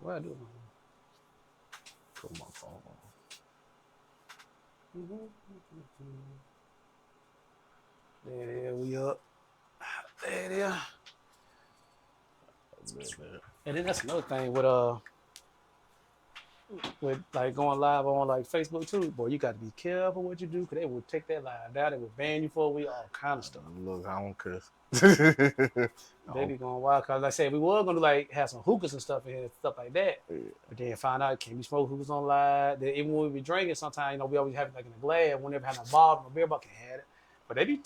What I do? Put my phone on. There we up. There it is. And then that's another thing with like going live on like Facebook too. Boy, you got to be careful what you do because they will take that live down. They will ban you for all kind of stuff. Look, I don't cuss. They be going wild because like I said, we were gonna like have some hookahs and stuff in here, stuff like that. Yeah. But then find out can't be smoke hookahs on live. Then even when we be drinking, sometimes we always have it like in a glass. Whenever have a bottle, a beer bottle can have it. But they be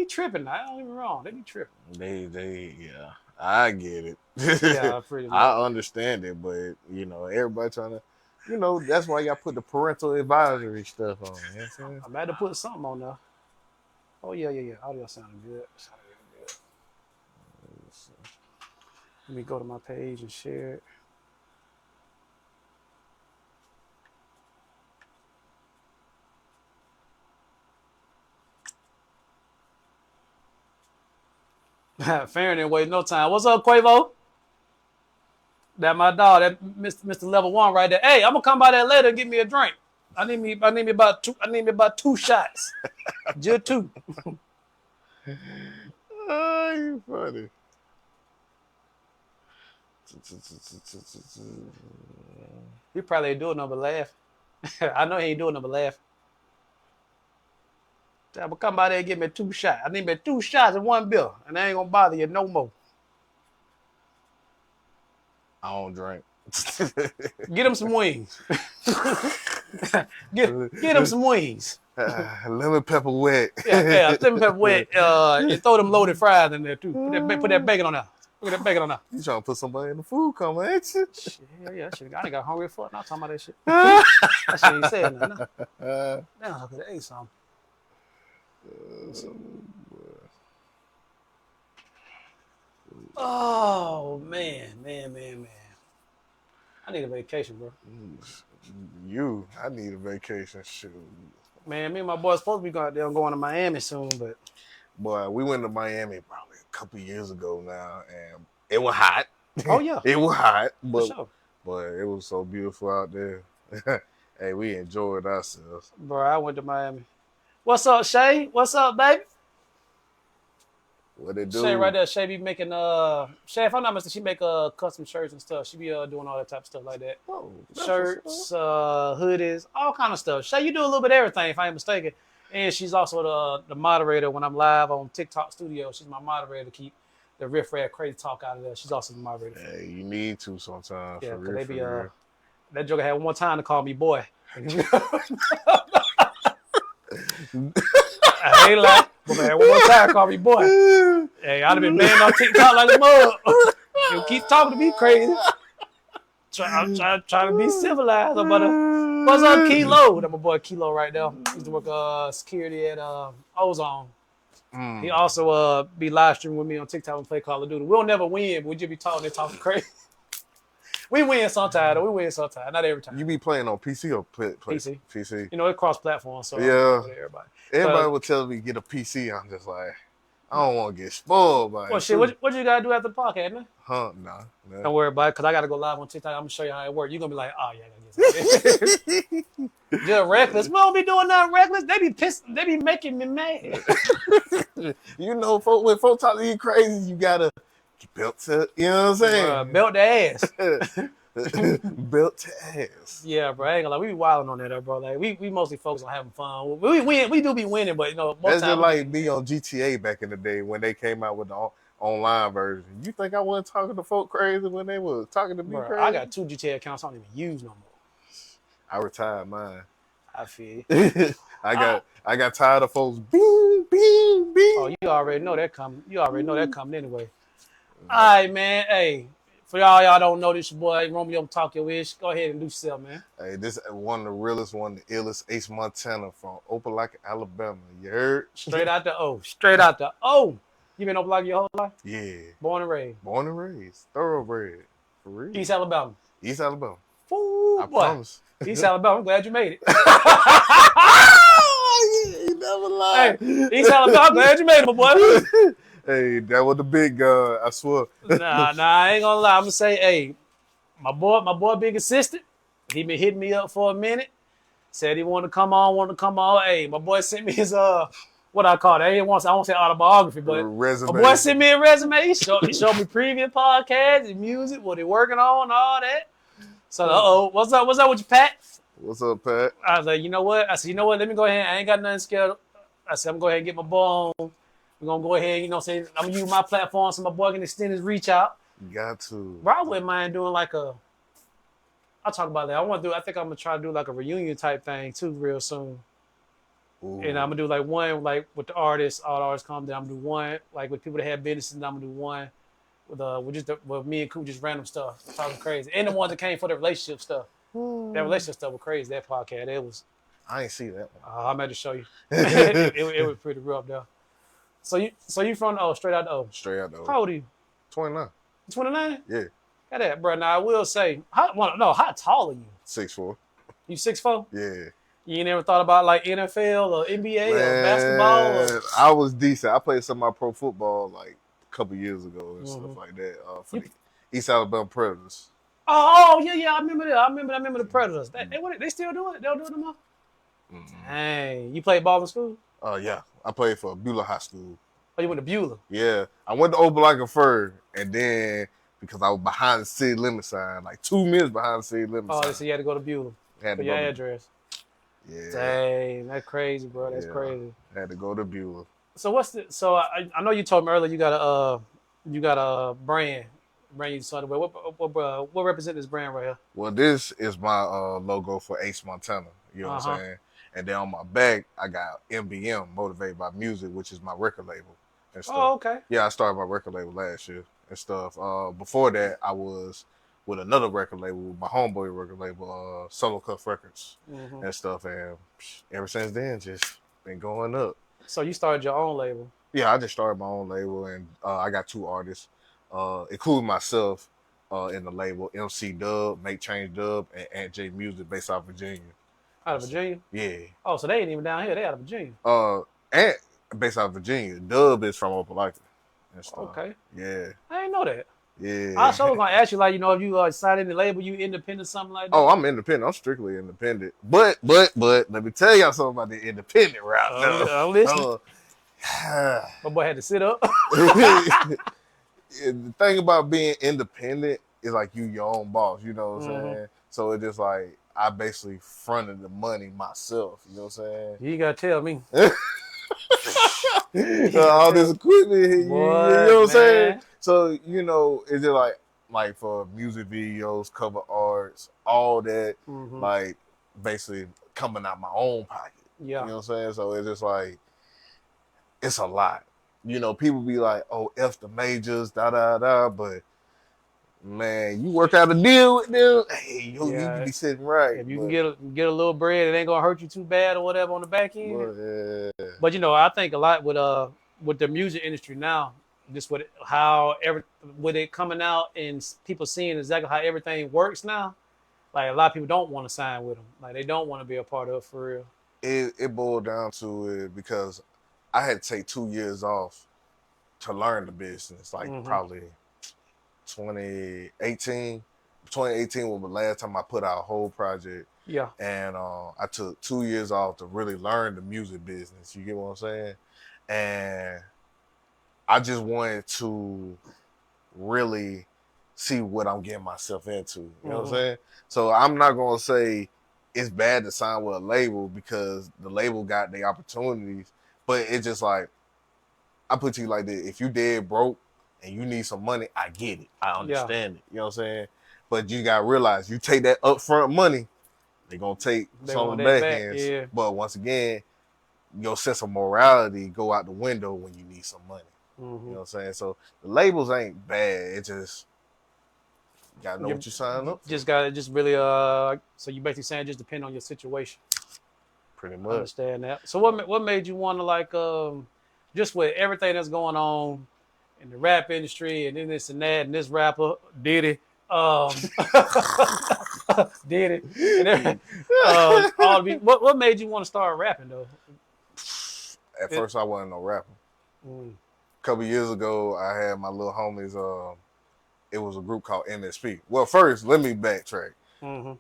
tripping. I don't get me wrong. They be tripping. Yeah. I get it. Yeah, pretty much. I understand it, but everybody trying to, that's why y'all put the parental advisory stuff on. You know what I'm saying? I'm about to put something on there. Oh yeah. Audio sounding good. Let me go to my page and share it. Farron didn't wait no time. What's up, Quavo? That my dog, that Mr. Level 1 right there. Hey, I'm gonna come by there later and get me a drink. I need me about two shots. Just 2. Oh, you funny. He probably ain't doing nothing but laugh. I know he ain't doing nothing but laugh. I'm gonna come by there and get me 2 shots. I need me 2 shots and 1 beer, and I ain't gonna bother you no more. I don't drink. Get him some wings. get him some wings. Lemon pepper wet. Yeah, lemon pepper wet. And throw them loaded fries in there too. Put that bacon on there. Put that bacon on there. You trying to put somebody in the food coma, ain't you? Yeah. I ain't got hungry for it. Not talking about that shit. That shit ain't saying nothing. Damn, I could have ate some. Oh man. I need a vacation, bro. I need a vacation. Shoot. Man, me and my boys supposed to be going to Miami soon, but boy, we went to Miami probably a couple years ago now, and it was hot. Oh yeah, it was hot, but sure. it was so beautiful out there. Hey, we enjoyed ourselves. Bro, I went to Miami. What's up, Shay? What's up, baby? What they do? Shay right there. Shay be making Shay, if I'm not mistaken, she make custom shirts and stuff. She be doing all that type of stuff like that. Oh, shirts, hoodies, all kind of stuff. Shay, you do a little bit of everything, if I ain't mistaken. And she's also the moderator when I'm live on TikTok Studio. She's my moderator to keep the riff raff crazy talk out of there. She's also the moderator. Hey, you need to sometimes. Yeah, because they be that joker had one time to call me boy. I ain't like, but man, one more time call me boy. Hey, I'd have been banned on TikTok like a mug. You keep talking to me crazy. I'm trying to be civilized. What's up, Kilo? That's my boy Kilo right now. He used to work security at Ozone. He also be live streaming with me on TikTok and play Call of Duty. We'll never win, but we just be talking crazy. We win sometimes, though. We win sometimes, not every time. You be playing on PC or PC? PC. You know, it's cross-platform, so yeah. Everybody would tell me to get a PC. I'm just like, I don't want to get spoiled by it. Well, shit, what you got to do after the podcast, man? Huh? Nah. Don't worry about it, because I got to go live on TikTok. I'm going to show you how it works. You're going to be like, oh, yeah, I got to get some. Just reckless. We don't be doing nothing reckless. They be pissed. They be making me mad. When folks talk to you crazy, you got to belt to, you know what I'm saying? Belt the ass. Belt to ass. Yeah, bro. I ain't gonna lie. We be wilding on that, bro. Like we mostly focus on having fun. We win. We do be winning, but most that's time just like me on GTA back in the day when they came out with the online version. You think I wasn't talking to folk crazy when they was talking to me crazy? I got 2 GTA accounts I don't even use no more. I retired mine. I feel I got tired of folks bing, bing, bing. Oh, you already know that coming. Anyway. All right, man. Hey, for y'all don't know this, your boy Romeo Talk Your Ish. Go ahead and do yourself, man. Hey, this one of the realest, one of the illest, Ace Montana from Opelika, Alabama. You heard? Straight out the O. You been Opelika your whole life? Yeah. Born and raised. Thoroughbred. For real. East Alabama. Ooh, I promise. East Alabama. I'm glad you made it. You never lied. Hey, East Alabama. I'm glad you made it, my boy. Hey, that was the big guy. I swear. Nah, I ain't gonna lie. I'm gonna say, hey, my boy being consistent. He been hitting me up for a minute. Said he wanted to come on. Hey, my boy sent me his what I call it. I won't say autobiography, but Resume. my boy sent me a resume. He showed me previous podcasts and music, what he working on, all that. So what's up with you, Pat? What's up, Pat? I was like, you know what? I said, you know what? Let me go ahead. I ain't got nothing scheduled. I said, I'm gonna go ahead and get my boy on. We're gonna go ahead, say I'm gonna use my platform so my boy can extend his reach out. You got to. Bro, I wouldn't mind doing like I'll talk about that. I think I'm gonna try to do like a reunion type thing too real soon. Ooh. And I'm gonna do like one like with the artists, all the artists come down. I'm gonna do one like with people that have businesses. And I'm gonna do one with me and Coop, just random stuff, talking crazy. And the ones that came for the relationship stuff. That relationship stuff was crazy. That podcast, it was. I ain't see that one. I'm about to show you. it was pretty rough though. So you from straight out the O? Straight out the O. How old are you? 29. 29? Yeah. Got that, bro. Now I will say, how tall are you? 6'4". You 6'4"? Yeah. You ain't never thought about like NFL or NBA or basketball? I was decent. I played some of my pro football like a couple years ago and stuff like that for the East Alabama Predators. Oh yeah, I remember that. I remember the Predators. They still do it? They don't do it no more? Mm-hmm. Dang. You played ball in school? Yeah. I played for Beulah High School. Oh, you went to Beulah? Yeah. I went to Opelika first, and then because I was behind the city limit sign, like 2 minutes behind the city limit sign. Oh, so you had to go to Beulah for your address. Yeah. Dang, that's crazy, bro. That's crazy. I had to go to Beulah. So I know you told me earlier you got a brand you started with. What represents this brand right here? Well, this is my logo for Ace Montana. You know what I'm saying? And then on my back, I got MBM, Motivated by Music, which is my record label and stuff. Oh, okay. Yeah, I started my record label last year and stuff. Before that, I was with another record label, my homeboy record label, Solo Cuff Records and stuff. And ever since then, just been going up. So you started your own label? Yeah, I just started my own label, and I got 2 artists, including myself in the label, MC Dub, Make Change Dub, and Aunt J Music based out of Virginia. Out of Virginia? Yeah. Oh, so they ain't even down here. They out of Virginia. Aunt based out of Virginia. Dub is from Opelika and stuff. Okay. Yeah. I didn't know that. Yeah. I was gonna ask you, like, if you signed in the label, you independent, something like that. Oh, I'm independent. I'm strictly independent. But let me tell y'all something about the independent route. I'm listening. My boy had to sit up. The thing about being independent is like you your own boss. You know what I'm saying? So it's just like I basically fronted the money myself. You know what I'm saying? You gotta tell me. All this equipment, you know what I'm saying? So, it's just like for music videos, cover arts, all that, like basically coming out my own pocket. Yeah. You know what I'm saying? So it's just like, it's a lot. People be like, oh, F the majors, but man, you work out a deal with them, hey, you can be sitting right. If you can get a little bread, it ain't gonna hurt you too bad or whatever on the back end. But I think a lot with the music industry now, just with it coming out and people seeing exactly how everything works now, like a lot of people don't want to sign with them. Like they don't want to be a part of it for real. It boiled down to it because I had to take 2 years off to learn the business, like probably 2018. 2018 was the last time I put out a whole project. Yeah. And I took 2 years off to really learn the music business. You get what I'm saying? And I just wanted to really see what I'm getting myself into. You know what I'm saying? So I'm not going to say it's bad to sign with a label because the label got the opportunities, but it's just like, I put to you like this. If you dead broke and you need some money, I get it. I understand it. You know what I'm saying? But you got to realize, you take that upfront money, they're going to take some of the back ends. Yeah. But once again, your sense of morality go out the window when you need some money. You know what I'm saying? So the labels ain't bad. It just, you got to know what you're signing up for. Just really, so you basically saying just depend on your situation. Pretty much. I understand that. So what made you want to just with everything that's going on in the rap industry and then this and that and this rapper, Diddy, Diddy, and what made you want to start rapping though? At first I wasn't no rapper. A couple years ago, I had my little homies, it was a group called MSP. Well, first, let me backtrack. Mm-hmm.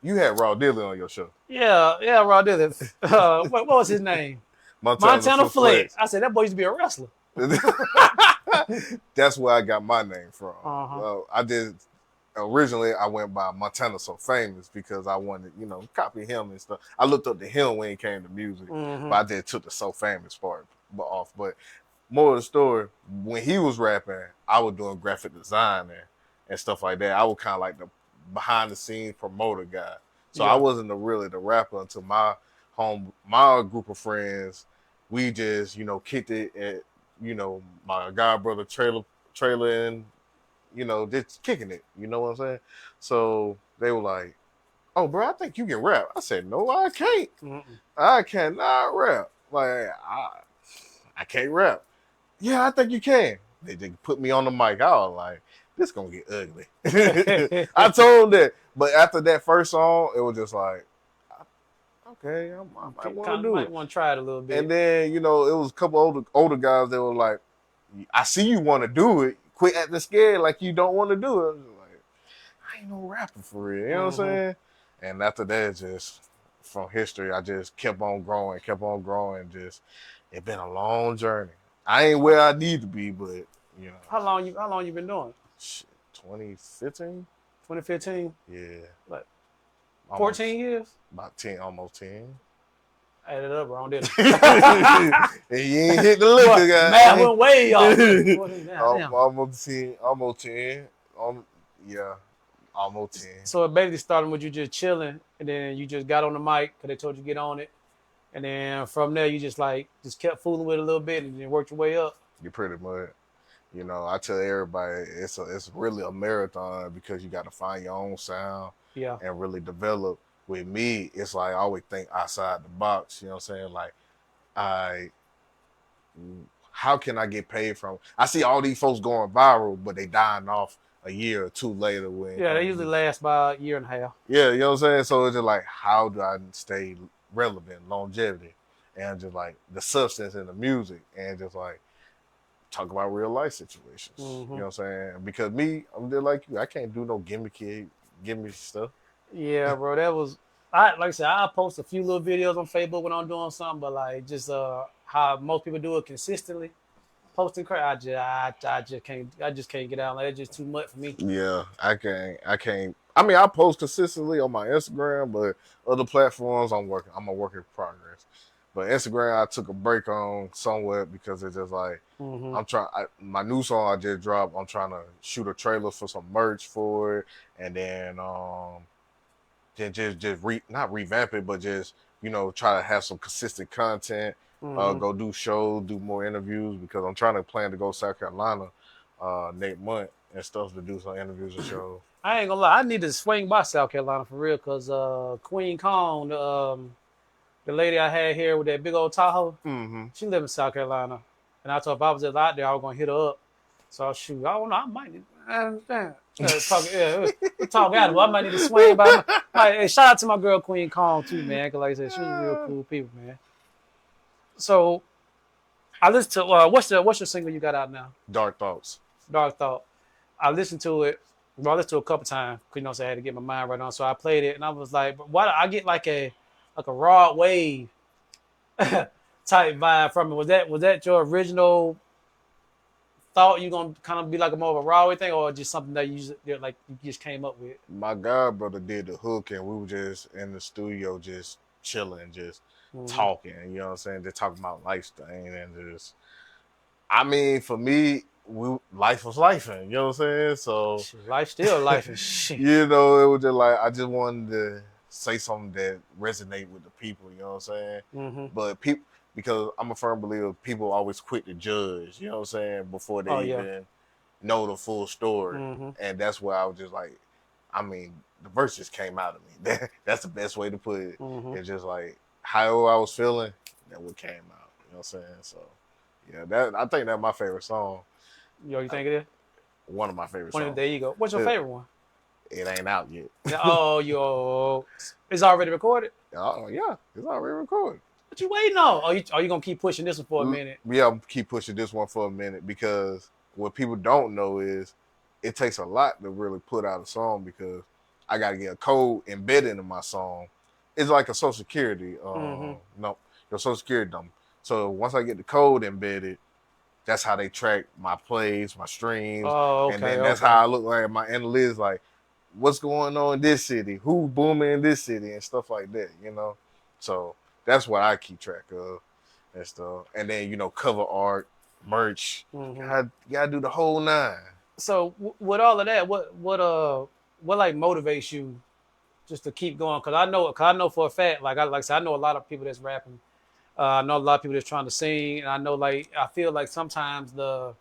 You had Raw Dilly on your show. Yeah, Rod did it. What was his name? Montana Flex. I said that boy used to be a wrestler. That's where I got my name from. Uh-huh. Well, originally I went by Montana So Famous because I wanted, copy him and stuff. I looked up to him when it came to music, Mm-hmm. but I just took the So Famous part off. But more of the story, when he was rapping, I was doing graphic design and stuff like that. I was kind of like the behind the scenes promoter guy. So I wasn't really the rapper until my group of friends, we just, kicked it at, my god brother trailer and, just kicking it. You know what I'm saying? So they were like, "Oh, bro, I think you can rap." I said, "No, I can't. Mm-mm. I cannot rap. Like, I can't rap." "Yeah, I think you can." They put me on the mic. I was like, "This gonna get ugly." I told them that. But after that first song, it was just like, okay, I might want to do it. Want to try it a little bit. And then, it was a couple older guys that were like, "I see you want to do it. Quit acting scared like you don't want to do it." I was like, I ain't no rapper for real. You know what I'm saying? And after that, just from history, I just kept on growing. Just, it's been a long journey. I ain't where I need to be, but, How long you been doing? 2015? 2015? Yeah. Like 14 Almost, years? About 10, almost 10. Add it up, wrong, didn't And you ain't hit the liquor, guy. Math went way off. Almost 10. Almost 10. Almost 10. So it basically started with you just chilling, and then you just got on the mic because they told you to get on it. And then from there, you just kept fooling with it a little bit and then worked your way up. You pretty much. I tell everybody it's really a marathon because you got to find your own sound and really develop. With me, it's like I always think outside the box. You know what I'm saying? Like, how can I get paid from? I see all these folks going viral, but they dying off a year or two later. They usually last about a year and a half. Yeah, you know what I'm saying? So it's just like, how do I stay relevant, longevity, and just like the substance in the music, and just like talk about real life situations. You know what I'm saying? Because I'm just like you. I can't do no gimmicky stuff. Yeah, bro. That was like I said, I post a few little videos on Facebook when I'm doing something, but like just how most people do it consistently. Posting crap, I just can't get out. Like it's just too much for me. Yeah, I can't. I mean, I post consistently on my Instagram, but other platforms I'm a work in progress. But Instagram, I took a break on somewhat because it's just like my new song I just dropped. I'm trying to shoot a trailer for some merch for it, and then not revamp it, but just try to have some consistent content. Go do shows, do more interviews because I'm trying to plan to go to South Carolina next month and stuff to do some interviews and shows. I ain't gonna lie, I need to swing by South Carolina for real because Queen Kong, the lady I had here with that big old Tahoe, she live in South Carolina. And I told her if I was just out there, I was going to hit her up. So, shoot, I don't know, I might need to talk at her. I might need to swing by. Hey, shout out to my girl Queen Kong too, man, because like I said, she's real cool people, man. So, I listened to, what's your single you got out now? Dark Thoughts. Dark Thought. I listened to it. Well, I listened to it a couple times because, I had to get my mind right on. So, I played it, and I was like, why I get like a raw wave type vibe from it. Was that your original thought you gonna kind of be like a more of a raw thing, or just something that you just came up with? My god brother did the hook, and we were just in the studio just chilling, just talking. You know what I'm saying? Just talking about lifestyle and just. I mean, for me, life was life, you know what I'm saying? So life still life and shit. It was just like I just wanted to say something that resonate with the people, you know what I'm saying? But because I'm a firm believer, people always quick to judge, you know what I'm saying, before they even know the full story. And that's where I was just like, I mean, the verse just came out of me. That's the best way to put it. It's just like, however I was feeling, that what came out, you know what I'm saying? So, yeah, I think that's my favorite song. You think it is? One of my favorite songs. There you go. What's your favorite one? It ain't out yet. It's already recorded? Oh, yeah, it's already recorded. What you waiting on? Are you going to keep pushing this one for a minute? Yeah, I'm keep pushing this one for a minute because what people don't know is it takes a lot to really put out a song because I got to get a code embedded in my song. It's like a Social Security, no, your Social Security number. So once I get the code embedded, that's how they track my plays, my streams, Oh, okay, and then that's how I look like my analytics, like what's going on in this city, who booming in this city, and stuff like that. You know, so that's what I keep track of and stuff. And then cover art, merch, gotta do the whole nine. So with all of that, what like motivates you just to keep going? Cause I know for a fact, like I said, I know a lot of people that's rapping. I know a lot of people that's trying to sing, and I feel like sometimes the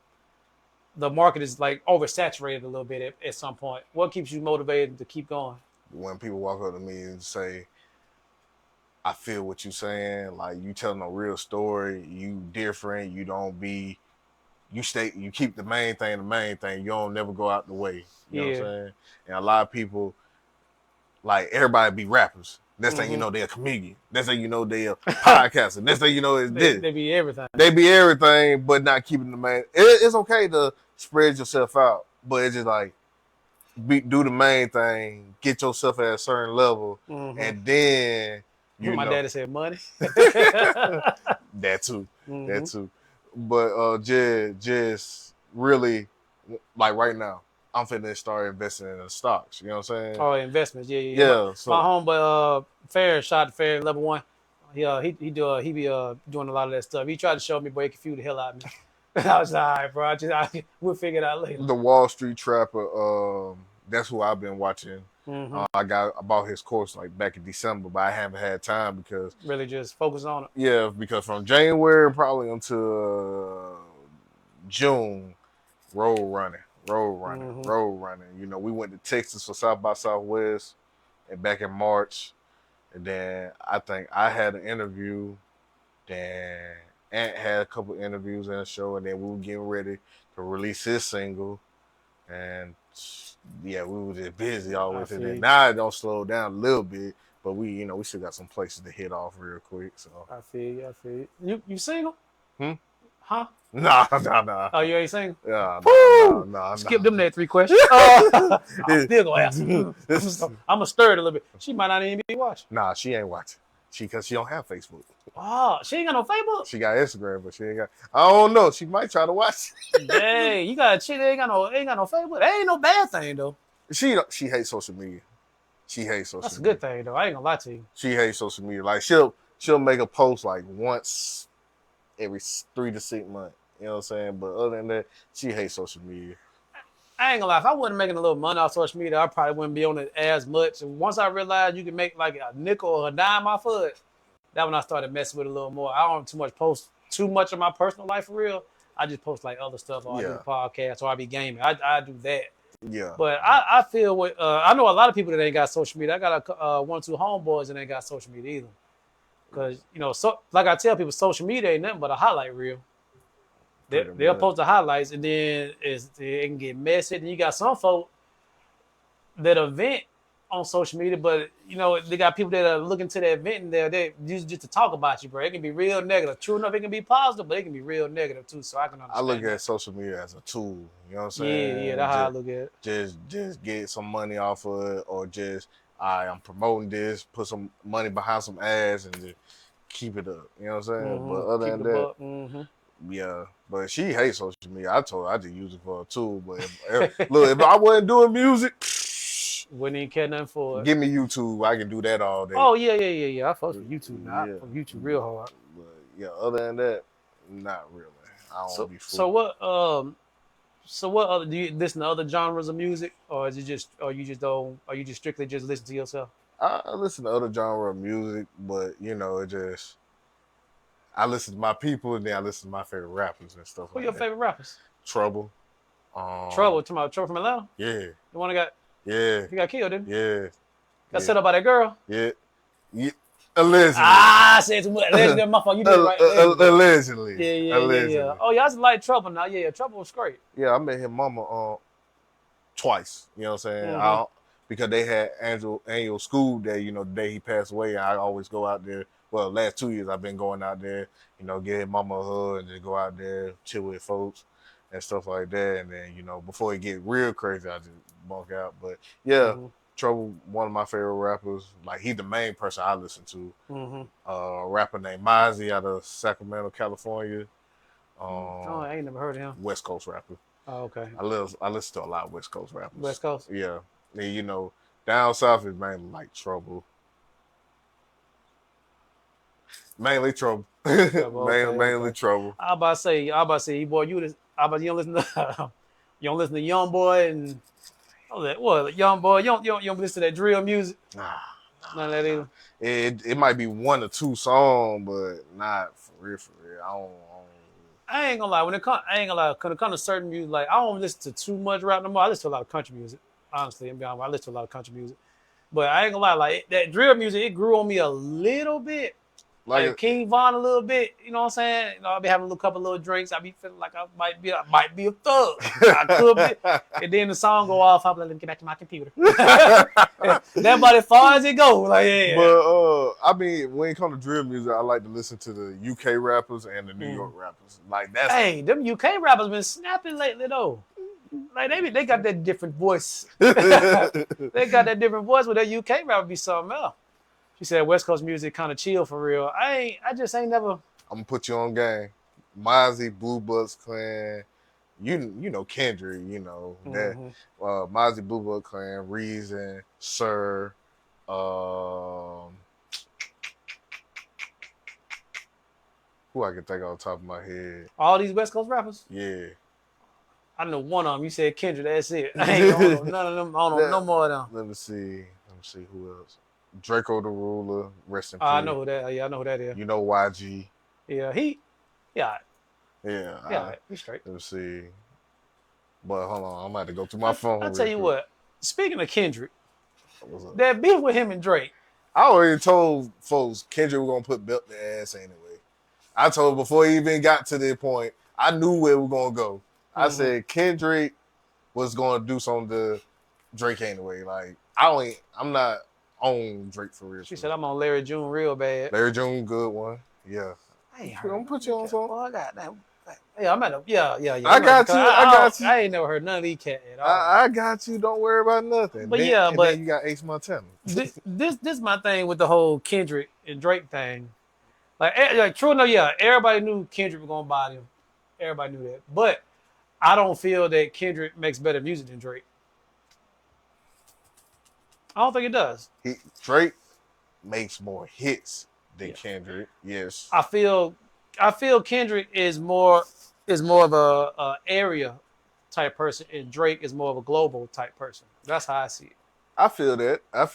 market is like oversaturated a little bit at some point. What keeps you motivated to keep going? When people walk up to me and say, I feel what you're saying, like you telling a real story, you different, you keep the main thing, you don't never go out the way. You know what I'm saying? And a lot of people, like everybody be rappers. Next thing you know, they're a comedian. Next thing you know, they're a podcaster. Next thing you know, is this. They be everything. They be everything, but not keeping the main. It's okay to spread yourself out, but it's just like do the main thing, get yourself at a certain level, and then my daddy said money. That too, that too. But just really, like right now, I'm finna start investing in the stocks. You know what I'm saying? Oh, investments, yeah. So, my homeboy, Fair, shot Fair level 1. He be doing a lot of that stuff. He tried to show me, boy, he confused the hell out of me. I was like, all right, bro. We'll figure it out later. The Wall Street Trapper, that's who I've been watching. I bought his course like back in December, but I haven't had time because really just focus on it. Yeah, because from January probably until June, road running. We went to Texas for South by Southwest, and back in March, and then I think I had an interview. Then Ant had a couple interviews in a show, and then we were getting ready to release his single, and yeah, we were just busy all the way to that. Now it don't slow down a little bit, but we still got some places to hit off real quick. So I feel you. You single? Huh? Nah. Oh, you ain't single? Yeah, nah. Skip them that 3 questions. I'm still gonna ask. I'm gonna stir it a little bit. She might not even be watching. Nah, she ain't watching. Because she don't have Facebook. Oh, she ain't got no Facebook? She got Instagram, but she ain't got. I don't know. She might try to watch. Hey, you got a chick that ain't got no Facebook. That ain't no bad thing though. She hates social media. That's a good thing though. I ain't gonna lie to you. She hates social media. Like she'll make a post like once every 3 to 6 months. You know what I'm saying? But other than that, she hates social media. I ain't gonna lie. If I wasn't making a little money off social media, I probably wouldn't be on it as much. And once I realized you can make like a nickel or a dime off of it, that's when I started messing with it a little more. I don't post too much of my personal life for real. I just post like other stuff, or I do podcasts, or I be gaming. I do that. Yeah. But I feel I know a lot of people that ain't got social media. I got 1 or 2 homeboys that ain't got social media either. Because so like I tell people, social media ain't nothing but a highlight reel. They'll post the highlights, and then it can get messy. And you got some folk that event on social media, but they got people that are looking to the event, and they use just to talk about you, bro. It can be real negative. True enough, it can be positive, but it can be real negative too. So I can understand. I look at social media as a tool. You know what I'm saying? Yeah, that's how I look at it. Just get some money off of it, or just I'm promoting this, put some money behind some ads, and just keep it up. You know what I'm saying? But other than that. Yeah, but she hates social media. I told her I just use it for a tool. But if I wasn't doing music, wouldn't even care nothing for it. Give me YouTube. I can do that all day. Oh yeah. I fuck with YouTube now. I fuck with YouTube real hard. But yeah, other than that, not really. I don't be fooled. So what other do you listen to other genres of music, or is it just you just strictly just listen to yourself? I listen to other genre of music, but I listen to my people, and then I listen to my favorite rappers and stuff. Who your favorite rappers? Trouble. Trouble from Atlanta? Yeah. The one that got he got killed, didn't he? Yeah. Got set up by that girl? Yeah. Allegedly. I said too much. Allegedly, my fault. You did it right. Allegedly. Yeah. Oh, y'all just like Trouble now. Yeah, Trouble was great. Yeah, I met his mama twice. You know what I'm saying? Because they had annual school day, the day he passed away. I always go out there. Well, last 2 years I've been going out there, get his mama a hug and just go out there, chill with folks. and stuff like that. And then, before it get real crazy, I just bunk out. But yeah, Trouble, one of my favorite rappers. Like, he's the main person I listen to. A rapper named Mozzie out of Sacramento, California. I ain't never heard of him. West Coast rapper. Oh, okay. I listen to a lot of West Coast rappers. West Coast? Yeah. And, down south is mainly like Trouble. Mainly Trouble. Mainly Trouble. I about to say, boy, you don't listen to you don't listen to Young Boy and Young Boy, you don't listen to that drill music. Nah. None of that either. It might be 1 or 2 songs, but not for real. I ain't gonna lie. When it comes to certain music, like I don't listen to too much rap no more. I listen to a lot of country music. Honestly, I listen to a lot of country music. But I ain't gonna lie, like that drill music, it grew on me a little bit. Like King Von a little bit, you know what I'm saying? I'll be having a couple little drinks. I be feeling like I might be a thug. I could be. And then the song go off. I'll be like, let me get back to my computer. That about as far as it goes. Like, yeah. But I mean, when it comes to drill music, I like to listen to the UK rappers and the New York rappers. Like that's them UK rappers been snapping lately though. Like they got that different voice. They got that different voice, but that UK rapper be something else. She said West Coast music kind of chill for real. I just ain't never. I'm gonna put you on game. Mozzie, Blue Bucks Clan, you know Kendrick, that Mozzie, Blue Bucks Clan, Reason, Sir, who I can think off the top of my head. All these West Coast rappers. Yeah. I know one of them. You said Kendrick. That's it. I ain't know none of them. I don't know no more of them. Let me see who else. Draco the Ruler, rest in peace. I know who that. Yeah, I know who that is. You know YG. Yeah, he's straight. Let me see. But hold on, I'm about to go through my phone. I'll tell you what. Speaking of Kendrick, that beef with him and Drake. I already told folks Kendrick was gonna put belt their ass anyway. I told before he even got to that point, I knew where we were gonna go. I said Kendrick was gonna do something to Drake anyway. Like I'm not on Drake for real. She said I'm on Larry June real bad. Larry June, good one. Yeah. I ain't heard. I'm gonna put you on something. Oh, I got that. Yeah, I'm at a yeah. I got you. I ain't never heard none of these cats at all. I got you. Don't worry about nothing. But then you got Ace MXNTVNV. This my thing with the whole Kendrick and Drake thing. Like true enough, yeah, everybody knew Kendrick was gonna body him. Everybody knew that. But I don't feel that Kendrick makes better music than Drake. I don't think it does. Drake makes more hits than Kendrick. Yes. I feel Kendrick is more of a area type person, and Drake is more of a global type person. That's how I see it. I feel that. I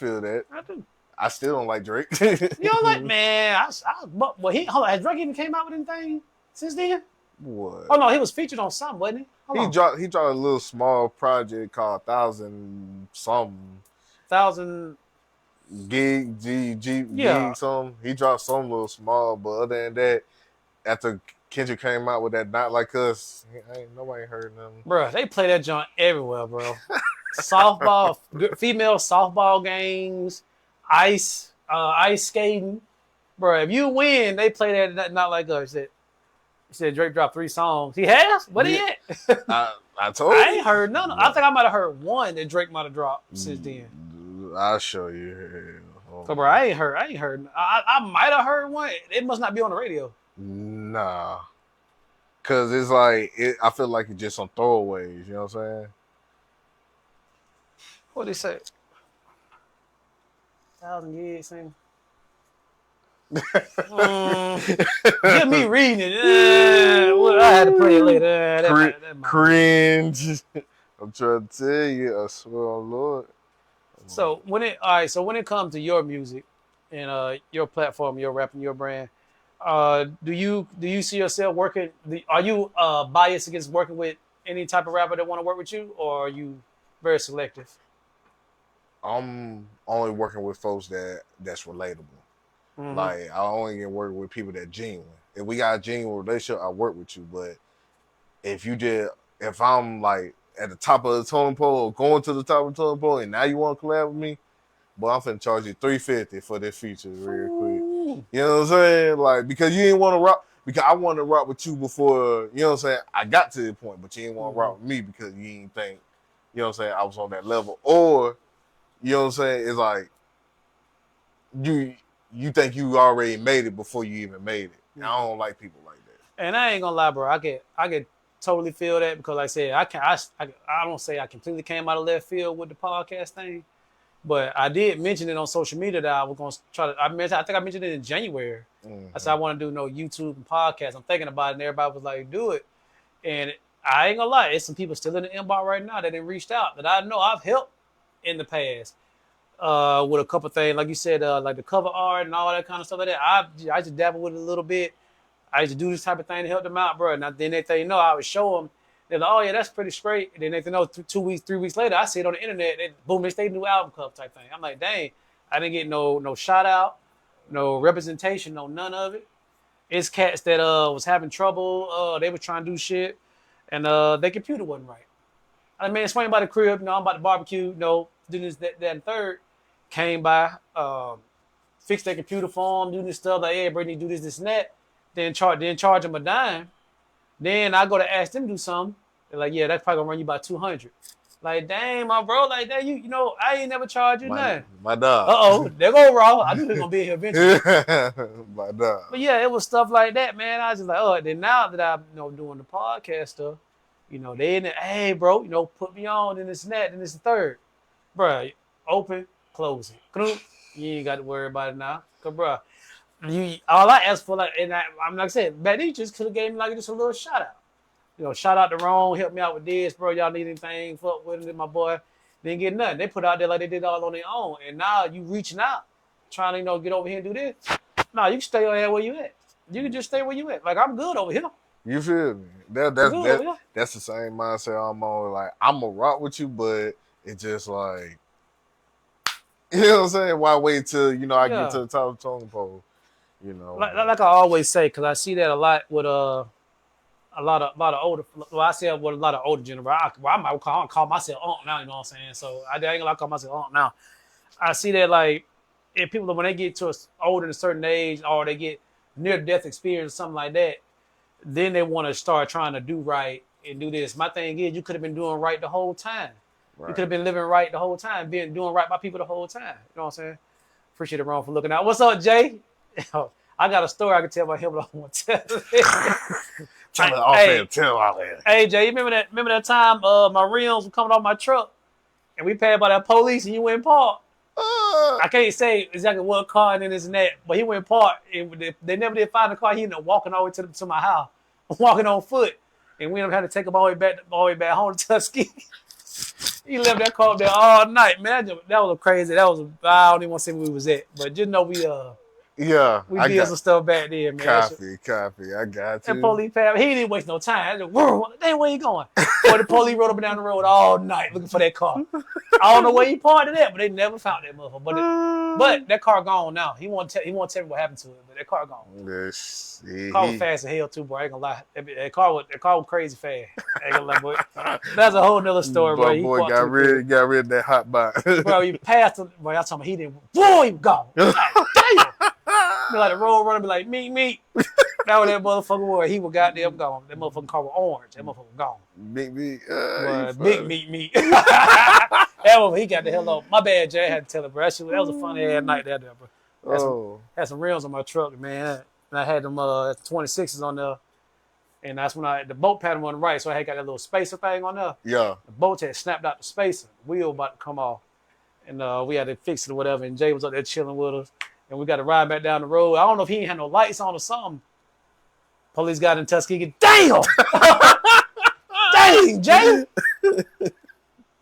do. I still don't like Drake. You don't like, man? Hold on. Has Drake even came out with anything since then? What? Oh no, he was featured on something, wasn't he? He dropped a little small project called 1,000 something. 1,000 gig something. He dropped some little small, but other than that, after Kendrick came out with that Not Like Us, nobody heard nothing. Bro, they play that joint everywhere, bro. Softball, female softball games, ice skating. Bro, if you win, they play that Not Like Us. He said Drake dropped 3 songs. He has? What he at? I told you. I ain't heard none. I think I might have heard one that Drake might have dropped since then. I'll show you. So, bro, I ain't heard. I might have heard one. It must not be on the radio. Nah. Because it's like, I feel like it's just some throwaways. You know what I'm saying? What they say? 1,000 gigs, saying. Give me reading it. I had to play it later. Cringe. I'm trying to tell you. I swear on Lord. So when it comes to your music and your platform, your rapping, your brand, do you see yourself working? Are you biased against working with any type of rapper that want to work with you, or are you very selective? I'm only working with folks that's relatable. Mm-hmm. Like, I only can work with people that genuine. If we got a genuine relationship, I work with you. But if I'm like at the top of the totem pole or going to the top of the totem pole, and now you want to collab with me, boy, I'm finna charge you $350 for this feature real quick. You know what I'm saying? Like, because you ain't want to rock. because I wanted to rock with you before, you know what I'm saying, I got to the point, but you didn't want to rock with me because you didn't think, you know what I'm saying, I was on that level. Or, you know what I'm saying, it's like, you think you already made it before you even made it. And I don't like people like that. And I ain't gonna lie, bro. I can totally feel that because, like I said, I don't say I completely came out of left field with the podcast thing, but I did mention it on social media that I was gonna try to. I think I mentioned it in January. I said I want to do no YouTube and podcast. I'm thinking about it, and everybody was like, "Do it." And I ain't gonna lie, it's some people still in the inbox right now that didn't reached out that I know I've helped in the past. With a couple things, like you said, like the cover art and all that kind of stuff like that. I just dabble with it a little bit. I used to do this type of thing to help them out, bro. And then next thing you know, I would show them. They're like, "Oh yeah, that's pretty straight." And then next thing you know, 2 weeks, 3 weeks later, I see it on the internet. Boom, it's their new album cover type thing. I'm like, dang, I didn't get no shout out, no representation, no none of it. It's cats that was having trouble. They were trying to do shit, and their computer wasn't right. I mean, swinging by the crib, I'm about to barbecue, do this, that, and third. Came by, fixed their computer for them, do this stuff, like, hey, Brittany, do this, and that. Then charge them a dime. Then I go to ask them to do something. They're like, yeah, that's probably gonna run you about $200. Like, dang, my bro, like that, I ain't never charged you nothing. My dog. There go Raw. I knew he was gonna be here eventually. My dog. But yeah, it was stuff like that, man. I was just like, then now that I'm doing the podcast stuff, they in there, hey, bro, put me on, then this and that, then this the third. Bruh, open, close it. You ain't got to worry about it now. Cause bruh, all I asked for, like, and I'm like I said, man, they just could have gave me like just a little shout out. Shout out to Ron, help me out with this, bro. Y'all need anything? Fuck with it, my boy. Didn't get nothing. They put out there like they did all on their own. And now you reaching out, trying to get over here and do this. No, you can stay over here where you at. You can just stay where you at. Like, I'm good over here. You feel me? That's the same mindset I'm on. Like, I'm gonna rock with you, but it's just like, you know what I'm saying? Why wait till I get to the top of the totem pole? Like I always say, because I see that a lot with a lot of older. Well, I see it with a lot of older generation. I might call myself aunt now. You know what I'm saying? So I ain't gonna call myself aunt now. I see that, like, if people, when they get to older than a certain age, or they get near death experience or something like that, then they want to start trying to do right and do this. My thing is, you could have been doing right the whole time. Right. You could have been living right the whole time, doing right by people the whole time. You know what I'm saying? Appreciate it, Ron, for looking out. What's up, Jay? I got a story I can tell about him, but I don't want to tell it. Tell all that. Hey, Jay, you remember that time my rims were coming off my truck and we passed by that police and you went and parked? I can't say exactly what car and this and that, but he went and parked. And they never did find the car. He ended up walking all the way to my house, walking on foot. And we ended up having to take him all the way back home to Tuskegee. He left that car up there all night, man. That was crazy. I don't even want to say where we was at, but just know we did some stuff back there, man. Copy. I got you. That police passed. He didn't waste no time. I said, whoa, dang, where you going? Boy, the police rode up and down the road all night looking for that car. I don't know where he parked it at, but they never found that motherfucker. But that car gone now. He won't tell me what happened to it, but that car gone. Car was fast as hell too, bro. I ain't gonna lie. That car was crazy fast. I ain't gonna lie, boy. That's a whole nother story, bro. Boy, got rid of that hot box. Bro, he passed him. Boy, y'all talking about he didn't. Boy, he was gone. Like, damn. Be like the road runner, be like, meet. That was that motherfucker was. He was goddamn gone. That motherfucking car was orange. That motherfucker gone. Big meat. Big meat. That one, he got the hell off. My bad, Jay. I had to tell it, bro. That was a funny ass night there, bro. Had some rims on my truck, man. And I had them 26s on there. And that's when the bolt pattern on the right, so I had got that little spacer thing on there. Yeah. The bolt had snapped out the spacer. Wheel about to come off. And we had to fix it or whatever. And Jay was up there chilling with us. And we got to ride back down the road. I don't know if he ain't had no lights on or something. Police got in Tuskegee. Damn! Dang, Jay!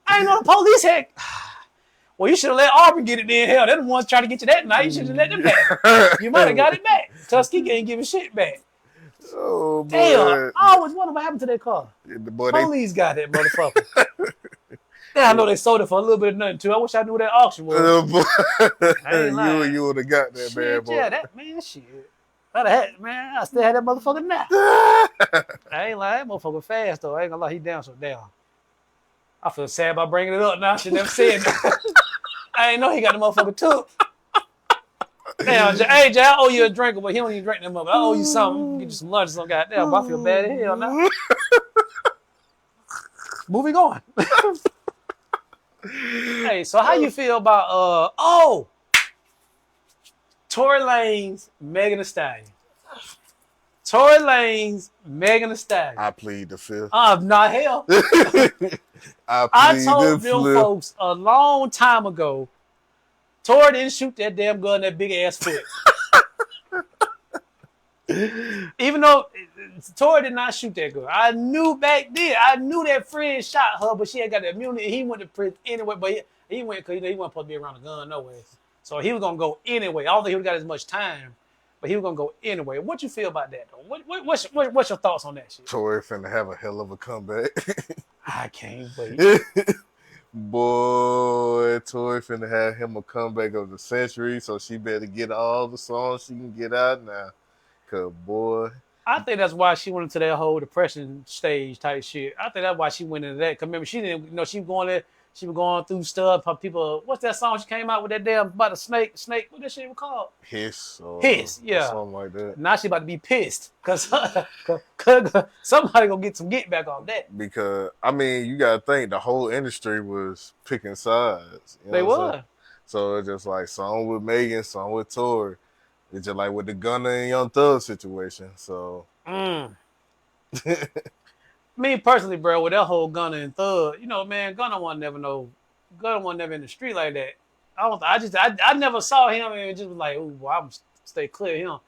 I ain't know the police had. Well, you should have let Auburn get it then. Hell, they're the ones trying to get you that night. You should have let them back. You might have got it back. Tuskegee ain't giving shit back. Oh, boy. Damn, I always wonder what happened to that car. Police got that motherfucker. Yeah, I know they sold it for a little bit of nothing too. I wish I knew what that auction was. You would have got that, man, boy. Yeah, shit. I still had that motherfucker now. I ain't lying, that motherfucker fast though. I ain't gonna lie, he down so down. I feel sad about bringing it up now. I should never said that. I ain't know he got the motherfucker took. Damn, hey, Jay, I owe you a drink, but he don't even drink that much. I owe you something. Get you some lunch or something. Goddamn, I feel bad as hell now. Moving on. Hey, so how you feel about Tory Lanez, Megan Thee Stallion? Tory Lanez, Megan Thee Stallion. I plead the fifth. Not hell. I told them folks a long time ago, Tory didn't shoot that damn gun in that big ass foot. Even though Tory did not shoot that gun. I knew back then. I knew that friend shot her, but she had got the immunity. He went to prison anyway, but he went because he wasn't supposed to be around a gun no way. So he was going to go anyway. I don't think he would have got as much time, but he was going to go anyway. What you feel about that, though? What's your thoughts on that shit? Tory finna have a hell of a comeback. I can't wait. Boy, Tory finna have him a comeback of the century, so she better get all the songs she can get out now. Cause boy, I think that's why she went into that whole depression stage type shit. I think that's why she went into that. Cause remember, she didn't, she was going there, she was going through stuff. Her people, what's that song she came out with that damn about a snake? What that shit was called? Hiss, yeah, something like that. Now she about to be pissed cause somebody gonna get some get back off that. Because I mean, you gotta think the whole industry was picking sides. You know they were. So it's just like song with Megan, song with Tory. It's just like with the Gunna and Young Thug situation. So, me personally, bro, with that whole Gunna and Thug, man, Gunna wasn't never in the street like that. I never saw him and just was like, ooh, well, I'm stay clear of him.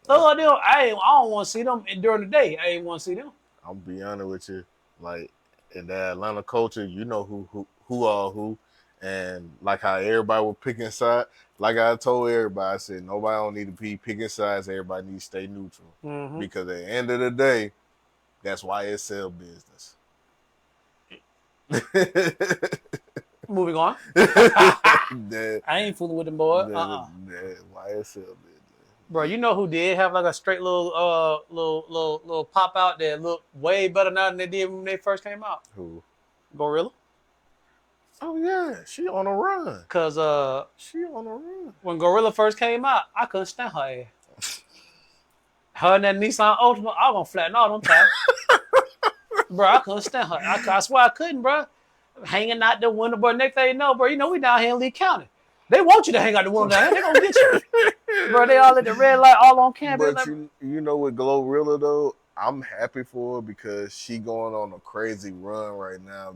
Thug, I don't want to see them during the day. I ain't want to see them. I'll be honest with you, like in the Atlanta culture, you know who are who, and like how everybody was picking sides. Like I told everybody, I said, nobody don't need to be picking sides. Everybody needs to stay neutral. Mm-hmm. Because at the end of the day, that's why it's sell business. Moving on. I ain't fooling with them boys. Why it's sell business. Bro, you know who did have like a straight little pop out that looked way better now than they did when they first came out? Who? Gorilla. Oh yeah, she on a run. Cause she on a run. When Gorilla first came out, I couldn't stand her ass. Her and that Nissan Ultima, I was gonna flatten all them tires. Bro, I couldn't stand her. I swear I couldn't, bro. Hanging out the window, bro. Next thing you know, bro, we down here in Lee County. They want you to hang out the window down here. They gonna get you. Bro, they all at the red light, all on camera. But you know with Glorilla though, I'm happy for her because she going on a crazy run right now.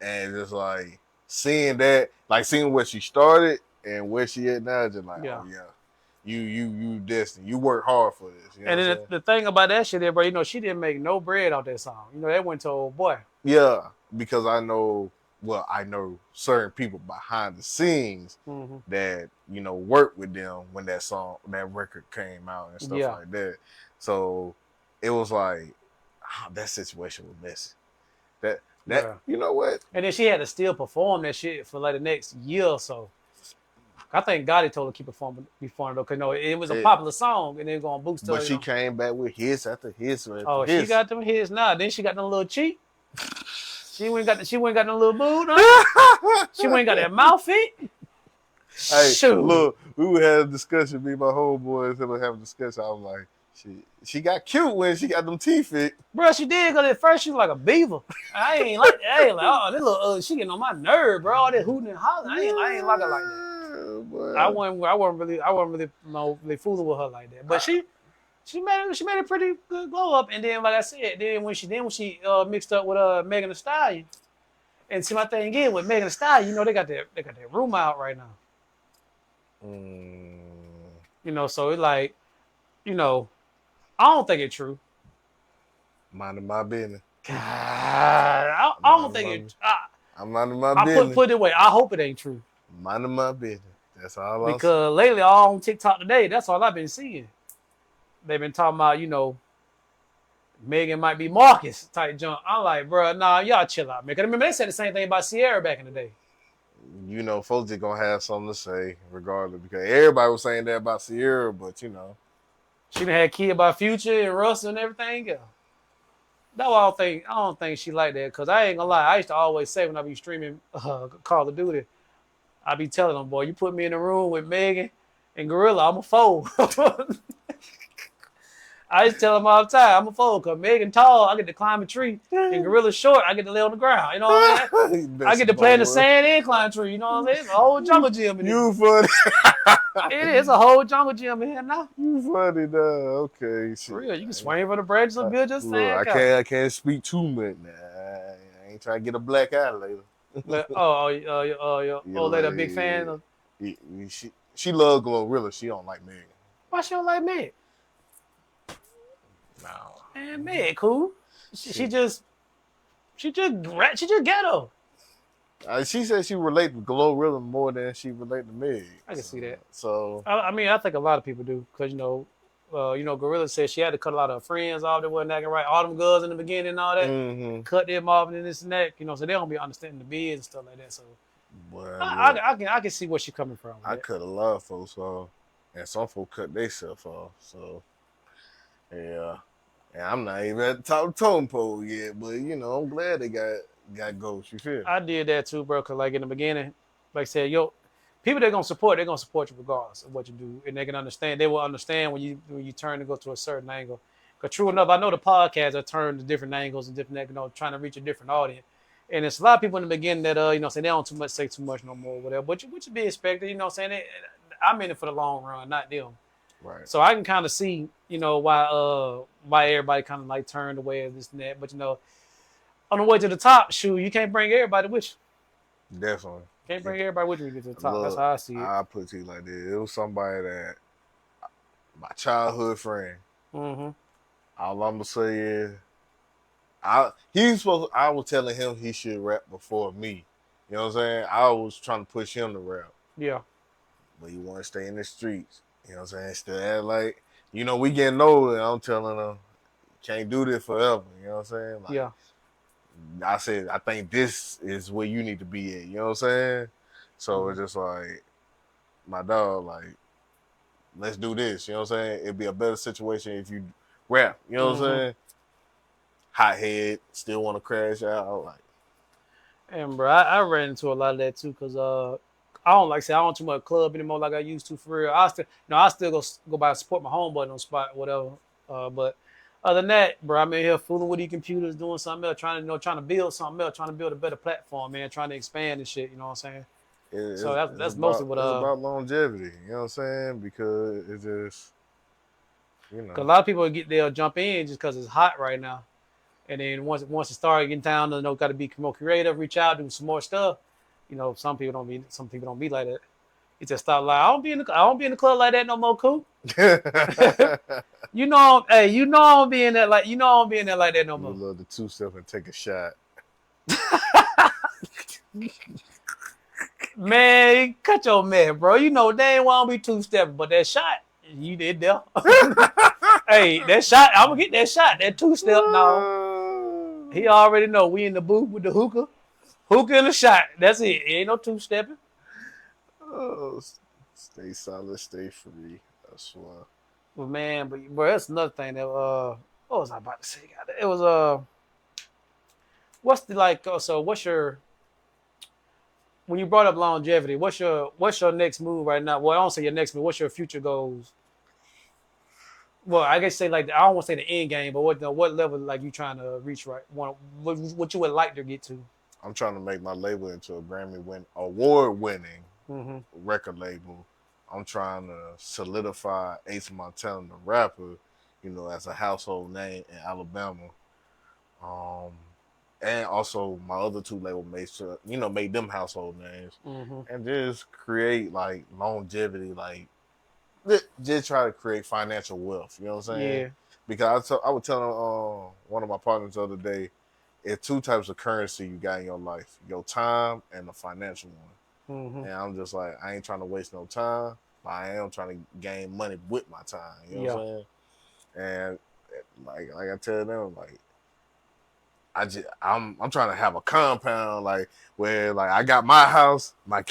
And just like seeing that, like seeing where she started and where she at now, just like, oh yeah, you destined. You work hard for this. You know and then the thing about that shit there, bro, she didn't make no bread off that song. That went to old boy. Yeah, because I know certain people behind the scenes that, worked with them when that record came out and stuff like that. So it was like, that situation was messy. You know what? And then she had to still perform that shit for like the next year or so. I think Gotti told her to keep performing though, because it was a popular song and they're gonna boost her. But she came back with hits after hits. She got them hits now. Then she got them little cheek. She went got no little booty. Huh? She went got that mouth fit. Hey, shoot. Look, we would have a discussion. Me and my homeboys would have a discussion. I was like, she got cute when she got them teeth fit. Bro, she did, because at first she was like a beaver. I ain't like that. Oh, this little, she getting on my nerve, bro. All that hooting and hollering. I ain't like her like that. Boy. I wasn't really fooling with her like that. But she made a pretty good glow up. And then, like I said, when she mixed up with Megan Thee Stallion. And see, my thing is with Megan Thee Stallion, they got that rumor out right now. So it's like, I don't think it's true. Minding my business. God, I don't think it's. I'm minding my business. Put it away. I hope it ain't true. Minding my business. That's all. Because lately, all on TikTok today, that's all I've been seeing. They've been talking about, Megan might be Marcus type junk. I'm like, bro, nah, y'all chill out, man. Because remember, they said the same thing about Sierra back in the day. Folks just gonna have something to say regardless, because everybody was saying that about Sierra, but she done had kid by Future and Russell and everything else. That's why I don't think she like that, because I ain't gonna lie, I used to always say when I be streaming Call of Duty, I be telling them, boy, you put me in the room with Megan And Gorilla, I'm a foe. I just tell him all the time, I'm a foe. Because Megan tall, I get to climb a tree. And Gorilla short, I get to lay on the ground. You know what I'm saying? I get to play in the sand and climb a tree. You know what I'm saying? It's a whole jungle gym in here. You funny. It is a whole jungle gym in here now. You funny, dog. Okay. For real, you can swing for the branches and build your sand. I can't speak too much now. I ain't trying to get a black eye later. Your old lady a big fan of... She love Glorilla. She don't like Meg. Why she don't like Meg? No. Man, Meg cool. She just ghetto. She said she relate to Glorilla more than she relate to Meg. I can see that. So I mean, I think a lot of people do because Gorilla said she had to cut a lot of her friends off that wasn't acting right. All them girls in the beginning and all that, cut them off and this and that. So they don't be understanding the biz and stuff like that. So I can see where she's coming from. I cut a lot of folks off, and some folks cut themselves off. So yeah, and I'm not even at the top of the totem pole yet, but I'm glad they got ghosts. You feel? I did that too, bro. Cause like in the beginning, like I said, people they're gonna support you regardless of what you do, and they can understand. They will understand when you turn to go to a certain angle. Cause true enough, I know the podcasts are turned to different angles and different, trying to reach a different audience. And it's a lot of people in the beginning that say they don't say too much no more, whatever. But which would be expected, saying I'm in it for the long run, not them. Right. So I can kind of see, why everybody kind of like turned away and this and that. But on the way to the top, you can't bring everybody with you. Definitely. Can't bring everybody with you to get to the top. That's how I see it. I put it to you like this. It was somebody that my childhood friend. Mm-hmm. All I'm gonna say is I was telling him he should rap before me. You know what I'm saying? I was trying to push him to rap. Yeah. But he wanna stay in the streets. You know what I'm saying? Still act like, we getting older and I'm telling him, can't do this forever. You know what I'm saying? Like, yeah. I said, I think this is where you need to be at. You know what I'm saying? So it's just like, my dog, like, let's do this. You know what I'm saying? It'd be a better situation if you rap. You know what I'm saying? Hot head, still want to crash out. Like, and bro, I ran into a lot of that too, cause I don't too much club anymore like I used to for real. I still go by and support my homeboy on spot, whatever. But other than that, bro, I'm in here fooling with these computers, doing something else, trying to build something else, trying to build a better platform, man, trying to expand and shit. You know what I'm saying? So that's mostly what it's about longevity. You know what I'm saying? Because it's just, Cause a lot of people they'll jump in just because it's hot right now, and then once it starts getting down, got to be more creative, reach out, do some more stuff. Some people don't be like that. It just stop like I don't be in the club like that no more, cool. Hey, I don't be in there like that no more. You love the two-step and take a shot. Man, cut your man, bro. They ain't want to be two-stepping, but that shot, you did there. Hey, that shot, I'm gonna get that shot. That two-step, no. He already know we in the booth with the hookah. Hookah and a shot. That's it. Ain't no two-stepping. Oh, stay solid, stay free. That's why. Well, man, bro, that's another thing that what was I about to say? It was what's your when you brought up longevity? What's your next move right now? Well, I don't say your next move. What's your future goals? Well, I guess say I don't want to say the end game, but what level like you trying to reach right? What you would like to get to? I'm trying to make my label into a award-winning record label. I'm trying to solidify Ace MXNTVNV, the rapper, as a household name in Alabama. And also my other two label mates, made them household names. And just create like longevity, like just try to create financial wealth. You know what I'm saying? Yeah. Because I was telling one of my partners the other day, it's two types of currency you got in your life: your time and the financial one. And I'm just like, I ain't trying to waste no time, but I am trying to gain money with my time. You know what I'm saying? And like I tell them, like I'm trying to have a compound, like where like I got my house, I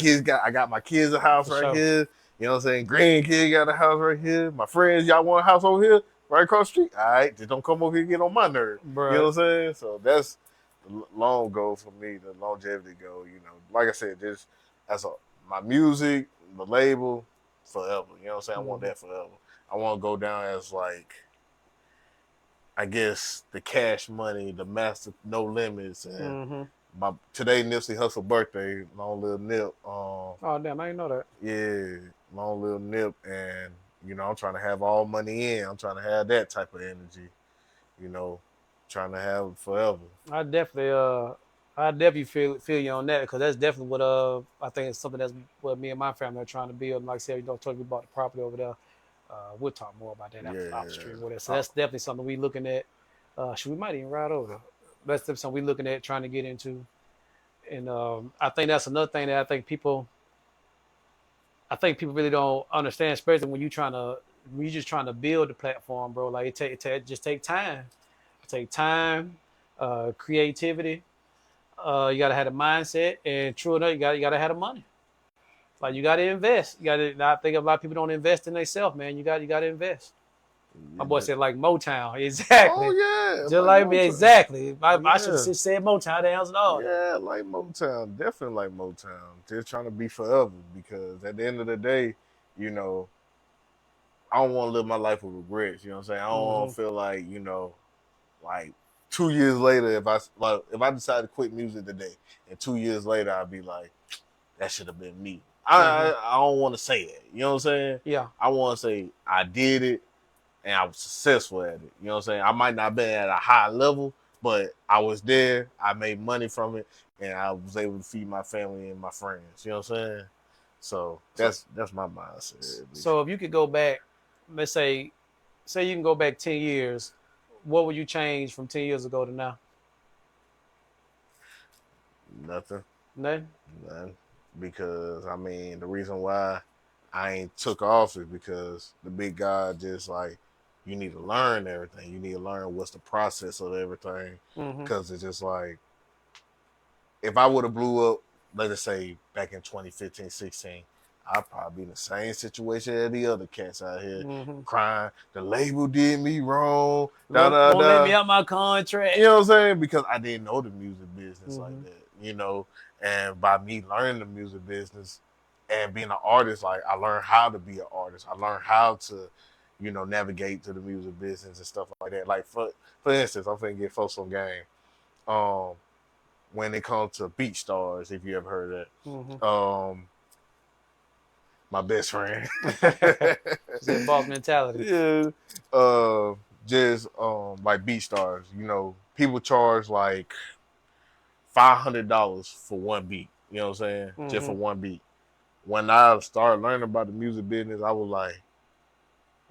got my kids a house right here. You know what I'm saying? Green kid got a house right here. My friends, y'all want a house over here, right across the street? All right, just don't come over here and get on my nerve. Bruh. You know what I'm saying? So that's the long goal for me, the longevity goal. Like I said, just my music, the label, forever. You know what I'm saying? I want Mhm. that forever. I want to go down as like, I guess, the Cash Money, the Master No Limits, and Mhm. today Nipsey Hussle birthday, long little Nip. Oh damn, I didn't know that. Yeah, long little Nip, and you know I'm trying to have all money in. I'm trying to have that type of energy. You know, trying to have it forever. I definitely I definitely feel you on that because that's definitely what I think it's something that's what me and my family are trying to build. And like I said, told you about the property over there. We'll talk more about that off the street. Yeah. Whatever. So that's definitely something we looking at. We might even ride over there. That's definitely something we looking at trying to get into. And I think that's another thing that I think people really don't understand, especially when you just trying to build the platform, bro. Like it just take time. Take time, creativity. You gotta have the mindset, and true enough, you gotta have the money. Like you gotta invest. You gotta. I think a lot of people don't invest in themselves, man. You gotta invest. My boy said like Motown, Oh exactly. yeah, Just like like me, Motown. exactly. I should have Yeah, said Motown. That was all. yeah, like Motown. Definitely like Motown. Just trying to be forever because at the end of the day, you know, I don't want to live my life with regrets. You know what I'm saying? I don't want Mm-hmm. to feel like like 2 years later, if I decide to quit music today, and 2 years later I'd be like, that should have been me. Mm-hmm. I don't want to say that. You know what I'm saying? Yeah. I want to say I did it and I was successful at it. You know what I'm saying? I might not have been at a high level, but I was there. I made money from it, and I was able to feed my family and my friends. You know what I'm saying? So So that's my mindset. At least. so if you could go back, let's say you can go back 10 years, what would you change from 10 years ago to now? Nothing. Nothing. None. Because I mean, the reason why I ain't took off is because the big guy just like you need to learn everything. You need to learn what's the process of everything. Mm-hmm. Because it's just like if I would have blew up, let us say back in 2015, 16, I'd probably be in the same situation as the other cats out here Mm-hmm. crying. The label did me wrong. Da Won't da let me da. out my contract. You know what I'm saying? Because I didn't know the music business Mm-hmm. like that, you know. And by me learning the music business and being an artist, like I learned how to be an artist. I learned how to, navigate to the music business and stuff like that. Like for instance, I'm finna get folks on game. Um, when it comes to Beach Stars, if you ever heard of Mm-hmm. that. My best friend. She said boss mentality. Yeah. Just like Beach Stars, people charge like $500 for one beat. You know what I'm saying? Just Mm-hmm. for one beat. When I started learning about the music business, I was like,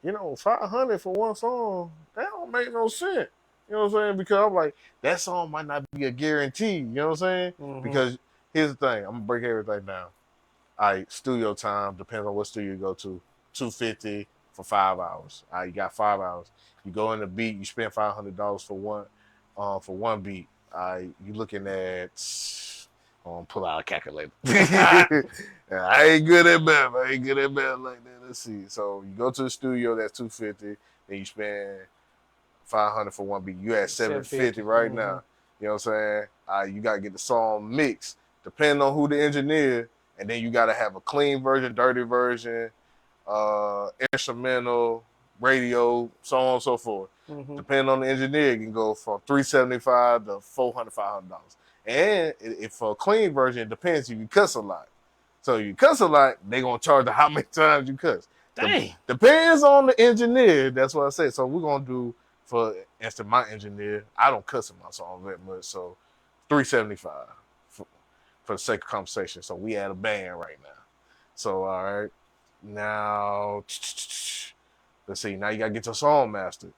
500 for one song, that don't make no sense. You know what I'm saying? Because I'm like, that song might not be a guarantee. You know what I'm saying? Mm-hmm. Because here's the thing, I'm gonna break everything down. All right, studio time depends on what studio you go to. 250 for 5 hours. All right, you got 5 hours. You go in the beat, you spend $500 for one beat. All right, you looking at pull out a calculator. I ain't good at math. I ain't good at math like that. Let's see. So you go to the studio, that's 250. Then you spend 500 for one beat. You at 750 750. right Mm-hmm. now. You know what I'm saying? You gotta get the song mixed, depending on who the engineer, and then you gotta have a clean version, dirty version, instrumental, radio, so on and so forth. Mm-hmm. Depending on the engineer, it can go from $375 to $400, $500. And if for a clean version, it depends if you cuss a lot. So you cuss a lot, they gonna charge you how many times you cuss. Dang. Depends on the engineer. That's what I said. So we're gonna do, for instance, my engineer. I don't cuss in my song very much, so $375 for the sake of conversation. So we at a band right now. So all right, now let's see. Now you gotta get your song mastered.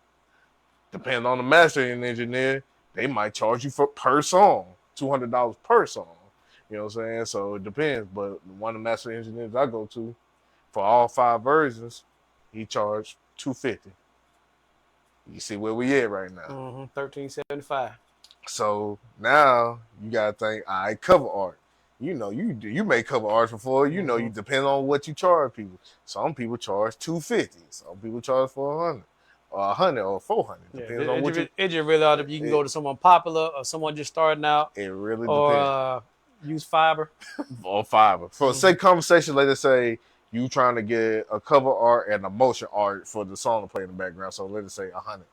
Depending on the mastering engineer, they might charge you for per song, $200 per song. You know what I'm saying? So it depends. But one of the master engineers I go to for all 5 versions, he charged $250. You see where we at right now. Mm-hmm. 1375. So now you gotta think, all right, cover art. You make cover art before. Mm-hmm. You depend on what you charge people. Some people charge $250. Some people charge $400, or $100, or $400. Yeah, Depends on what you. it just really out if you can go to someone popular or someone just starting out It really or depends. use fiber. Or fiber. For a Mm-hmm. sake conversation, let us say you trying to get a cover art and a motion art for the song to play in the background. So let us say 100.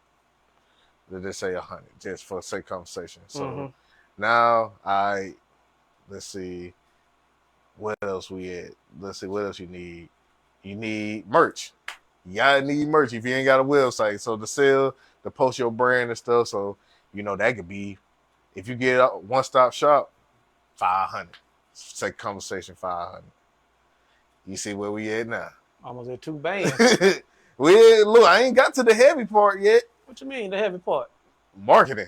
Let us say 100, just for sake of conversation. So now let's see what else we at. Let's see what else you need. You need merch. You gotta need merch if you ain't got a website. So to post your brand and stuff. So that could be, if you get a one-stop shop, 500. Sake conversation, 500. You see where we at now? Almost at 2 bands. Look, I ain't got to the heavy part yet. What you mean, the heavy part? Marketing.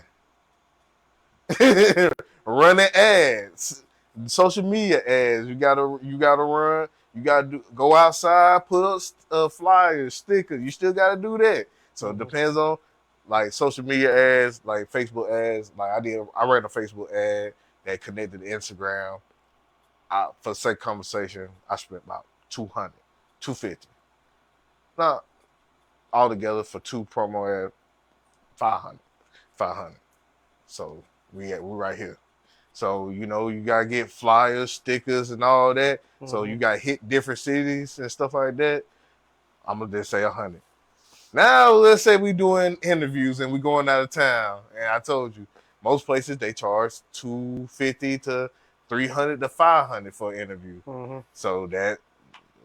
Running ads. Social media ads. You gotta run. You gotta go outside, put up flyers, stickers. You still gotta do that. So it depends on like social media ads, like Facebook ads. Like I ran a Facebook ad that connected to Instagram. For sake conversation, I spent about 200, 250. Now, altogether for 2 promo ads, 500. So we right here. So you gotta get flyers, stickers, and all that. So you gotta hit different cities and stuff like that. I'm gonna just say 100. Now let's say we doing interviews and we going out of town, and I told you most places they charge $250 to $300 to $500 for an interview. So let's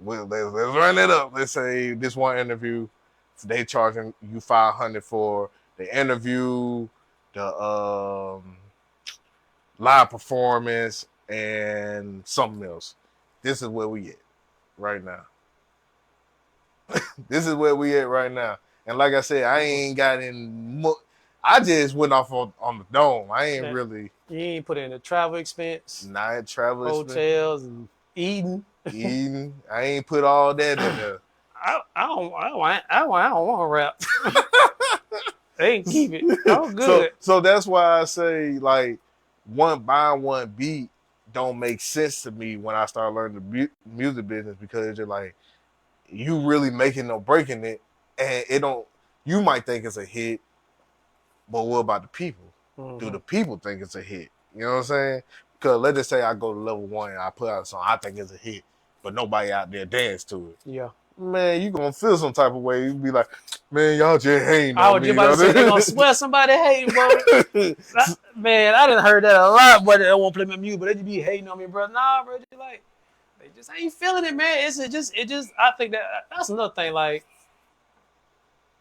run it up. Let's say this one interview, they charging you $500 for the interview, the live performance, and something else. This is where we at right now. This is where we at right now. And like I said, I ain't got in. I just went off on the dome. I ain't really. You ain't put in the travel expense. Not travel hotels and eating. I ain't put all that in there. I don't want to rap. They can keep it. I'm good. So that's why I say like buying one beat don't make sense to me when I start learning the music business, because it's just like you really making or breaking it, and it don't. You might think it's a hit, but what about the people? Do the people think it's a hit? You know what I'm saying? Because let's just say I go to level 1 and I put out a song I think it's a hit, but nobody out there dance to it. Yeah. Man, you gonna feel some type of way. You be like, man, y'all just hating I on was me. just about to say they gonna swear somebody hating, bro. Man, I done heard that a lot, but they don't want to play my music, but they just be hating on me, bro. Nah, bro, they just ain't feeling it, man. It just I think that's another thing. Like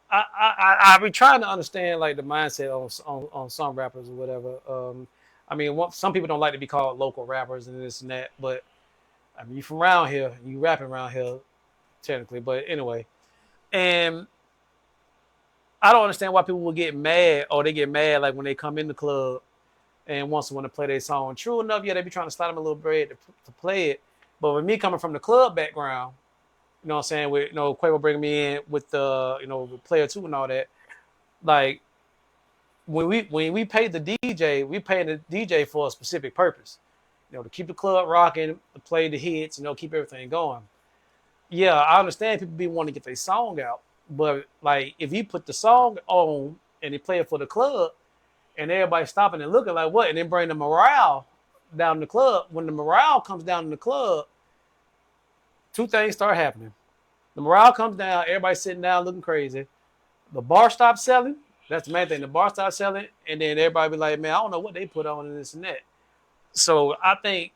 I be trying to understand like the mindset on some rappers or whatever. I mean, some people don't like to be called local rappers and this and that, but I mean, you from around here, you rapping around here, technically. But anyway, and I don't understand why people will get mad, or they get mad like when they come in the club and want someone to play their song. True enough, yeah, they be trying to slide them a little bread to play it. But with me coming from the club background, you know what I'm saying, with Quavo bringing me in with the with Player 2 and all that, like when we paid the DJ, we paid the DJ for a specific purpose, to keep the club rocking, to play the hits, keep everything going. Yeah, I understand people be wanting to get their song out, but like if you put the song on and they play it for the club, and everybody stopping and looking like what, and then bring the morale down in the club. When the morale comes down in the club, 2 things start happening. The morale comes down, everybody sitting down looking crazy. The bar stops selling. That's the main thing. The bar stops selling, and then everybody be like, man, I don't know what they put on and this and that. So I think,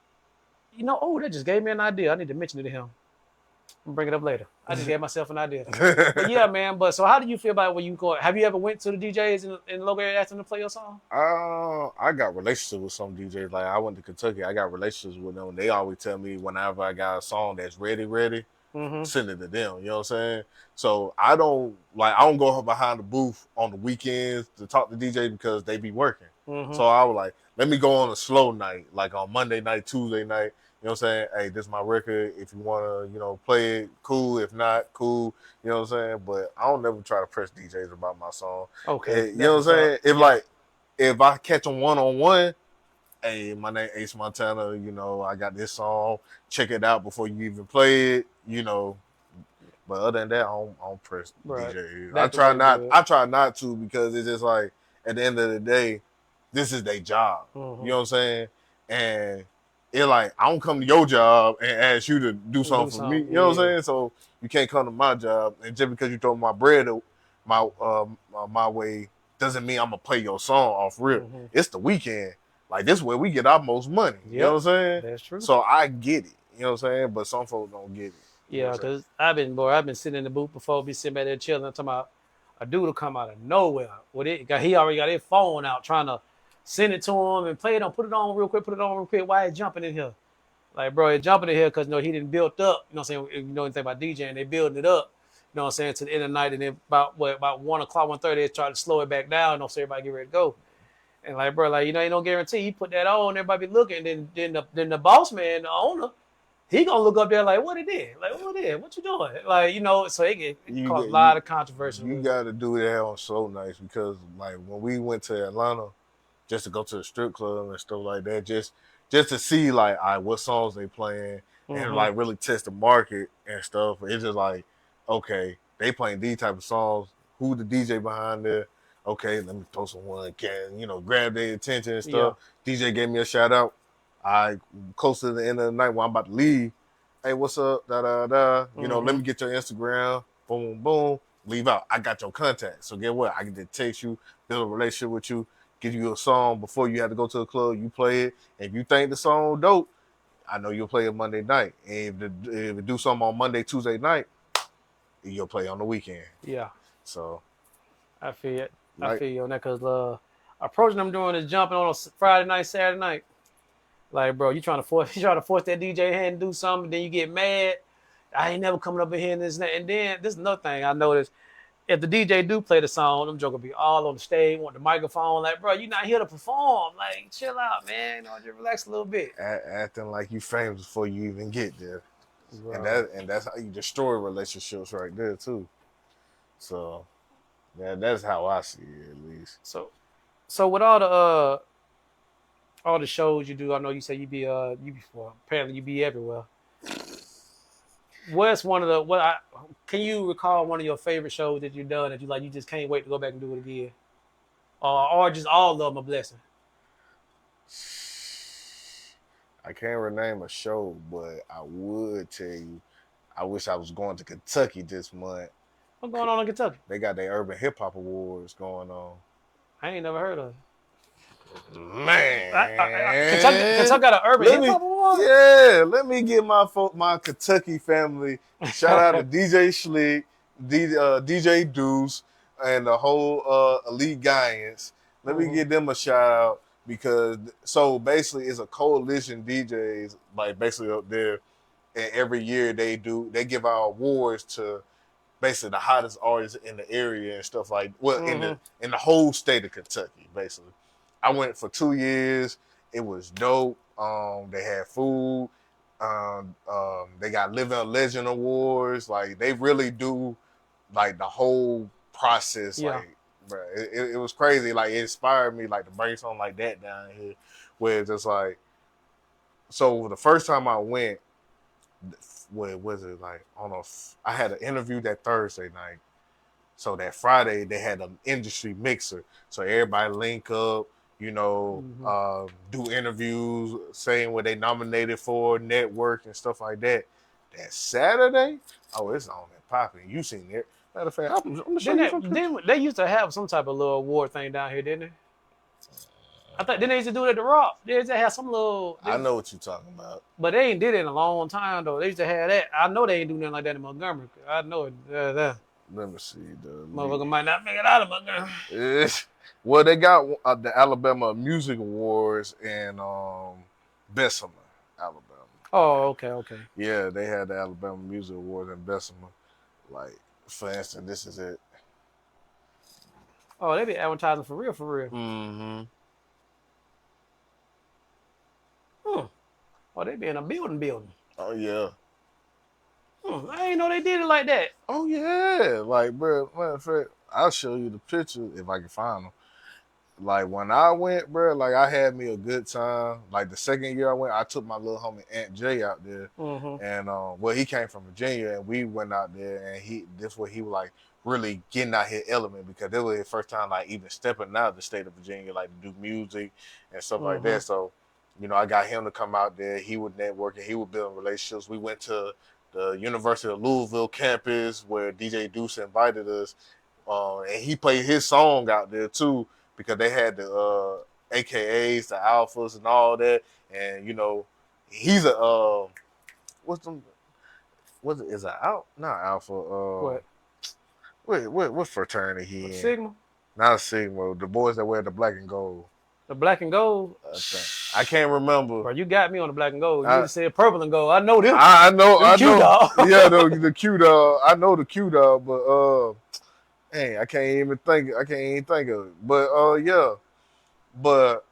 that just gave me an idea. I need to mention it to him. I'm bring it up later. I just gave myself an idea. But yeah, man. But so how do you feel about it when you go? Have you ever went to the DJs in the local area asking them to play your song? I got relationships with some DJs. Like I went to Kentucky, I got relationships with them. They always tell me whenever I got a song that's ready, send it to them. You know what I'm saying? So I don't go behind the booth on the weekends to talk to DJs because they be working. So I was like, let me go on a slow night, like on Monday night, Tuesday night. You know what I'm saying? Hey, this is my record. If you want to, play it, cool. If not, cool. You know what I'm saying? But I don't never try to press DJs about my song. Okay. You know what I'm saying? If I catch them one-on-one, hey, my name Ace MXNTVNV, I got this song. Check it out before you even play it, But other than that, I don't press DJs. I try not to, because it's just like, at the end of the day, this is their job. You know what I'm saying? And it's like I don't come to your job and ask you to do something for me. You know what I'm yeah. saying? So you can't come to my job, and just because you throw my bread my way doesn't mean I'm gonna play your song off rip. Mm-hmm. It's the weekend. Like this is where we get our most money. Yep, you know what I'm saying? that's true. So I get it. You know what I'm saying? But some folks don't get it. You know Yeah, what I'm saying? cause I've been sitting in the booth before, be sitting back there chilling. I'm talking about a dude will come out of nowhere with it. He already got his phone out trying to send it to him and play it on, put it on real quick, put it on real quick. Why he jumping in here? Like, bro, he jumping in here because he didn't build up. You know what I'm saying? If you know anything about DJing, they building it up. You know what I'm saying? To the end of the night, and then about 1 o'clock, 1:30, they try to slow it back down. You know, so everybody get ready to go. And like, bro, like, ain't no guarantee. He put that on, everybody be looking. Then the boss man, the owner, he gonna look up there like, what it is? Like, what it is? What you doing? Like, so it caused a lot of controversy. You got to do that on So Nice because, like, when we went to Atlanta just to go to the strip club and stuff like that, just to see, like, all right, what songs they playing and, like, really test the market and stuff. It's just like, okay, they playing these type of songs. Who the DJ behind there? Okay, let me throw someone can, grab their attention and stuff. Yeah. DJ gave me a shout out. Close to the end of the night when I'm about to leave, hey, what's up? Da da da. Let me get your Instagram. Boom, boom. Leave out. I got your contact. So get what? I can just text you, build a relationship with you, give you a song before you have to go to the club. You play it. And if you think the song dope, I know you'll play it Monday night. And if it do something on Monday, Tuesday night, you'll play on the weekend. Yeah. So I feel it. I feel you on that because approaching them doing is jumping on a Friday night, Saturday night. Like, bro, you trying to force that DJ hand to do something, then you get mad. I ain't never coming up in here and this and that. And then this is another thing I noticed. If the DJ do play the song, them jokers be all on the stage, want the microphone. Like, bro, you not here to perform. Like, chill out, man. Just relax a little bit. Acting like you famous before you even get there. Bro. And that's how you destroy relationships right there too. So yeah, that's how I see it at least. So with all the shows you do, I know you say apparently you be everywhere. What's can you recall one of your favorite shows that you've done that you just can't wait to go back and do it again? Or just all of them a blessing? I can't rename a show, but I would tell you, I wish I was going to Kentucky this month. What's going on in Kentucky? They got their Urban Hip Hop Awards going on. I ain't never heard of it. Man, Kentucky got an Urban Hip Hop Award? Yeah, let me give my Kentucky family shout out to DJ Schlick, DJ Deuce, and the whole Elite Giants. Let me give them a shout out because so basically it's a coalition DJs like basically up there, and every year they give out awards to basically the hottest artists in the area and stuff like in the whole state of Kentucky basically. I went for 2 years. It was dope. They had food. They got Living a Legend awards. Like they really do, like the whole process. Yeah. Like, bro, it was crazy. Like it inspired me, like to bring something like that down here, where it's just like. So the first time I went, what was it like? I don't know. I had an interview that Thursday night. So that Friday they had an industry mixer. So everybody link up. Do interviews, saying what they nominated for, network and stuff like that. That Saturday, it's on and popping. You seen it. Matter of fact, I'm gonna show you something. They used to have some type of little award thing down here, didn't they? I thought they used to do it at the Rock. They used to have some little. I know what you're talking about. But they ain't did it in a long time though. They used to have that. I know they ain't do nothing like that in Montgomery. I know it. Let me see. Motherfucker might not make it out of Montgomery. Well, they got the Alabama Music Awards in Bessemer, Alabama. Oh, okay. Yeah, they had the Alabama Music Awards in Bessemer. Like, for instance, this is it. Oh, they be advertising for real. Mm-hmm. Oh, they be in a building. Oh, yeah. I didn't know they did it like that. Oh, yeah. Like, bro, matter of fact, I'll show you the picture if I can find them. Like, when I went, bro, like, I had me a good time. Like, the second year I went, I took my little homie Aunt Jay out there. And, he came from Virginia, and we went out there, and this was he was, like, really getting out his element because this was his first time, like, even stepping out of the state of Virginia, like, to do music and stuff like that. So, You know, I got him to come out there. He was networking. He was building relationships. We went to the University of Louisville campus where DJ Deuce invited us, and he played his song out there too because they had the AKAs, the Alphas, and all that. And you know, he's a what's them? What's it? Is it out? Not Alpha. What? What fraternity he in? Sigma? Not a Sigma. The boys that wear the black and gold. The black and gold? I can't remember. Bro, you got me on the black and gold. You just said purple and gold. I know them. I know. Q dog. Yeah, the Q dog. I know the Q dog, but hey, I can't even think of it. But yeah. But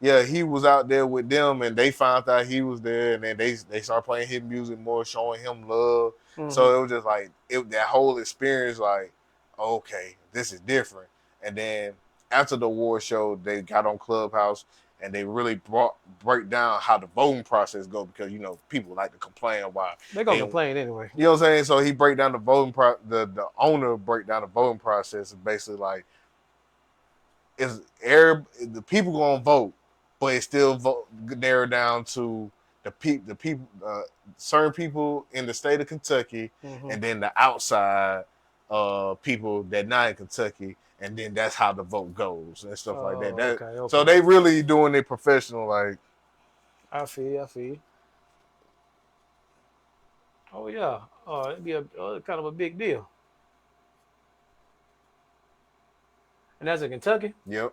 yeah, he was out there with them, and they found out he was there, and then they started playing his music more, showing him love. Mm-hmm. So it was just like that whole experience, like, okay, this is different. And then after the award show, they got on Clubhouse, and they really break down how the voting process go, because you know people like to complain why they're gonna complain anyway. You know what I'm saying? So he break down the voting the owner break down the voting process, and basically like, the people gonna vote, but it still narrowed down to the people, certain people in the state of Kentucky, and then the outside people that not in Kentucky, and then that's how the vote goes and stuff like that. Okay. So they really doing it professional, like. I feel you. Oh yeah, it'd be kind of a big deal. And that's in Kentucky? Yep.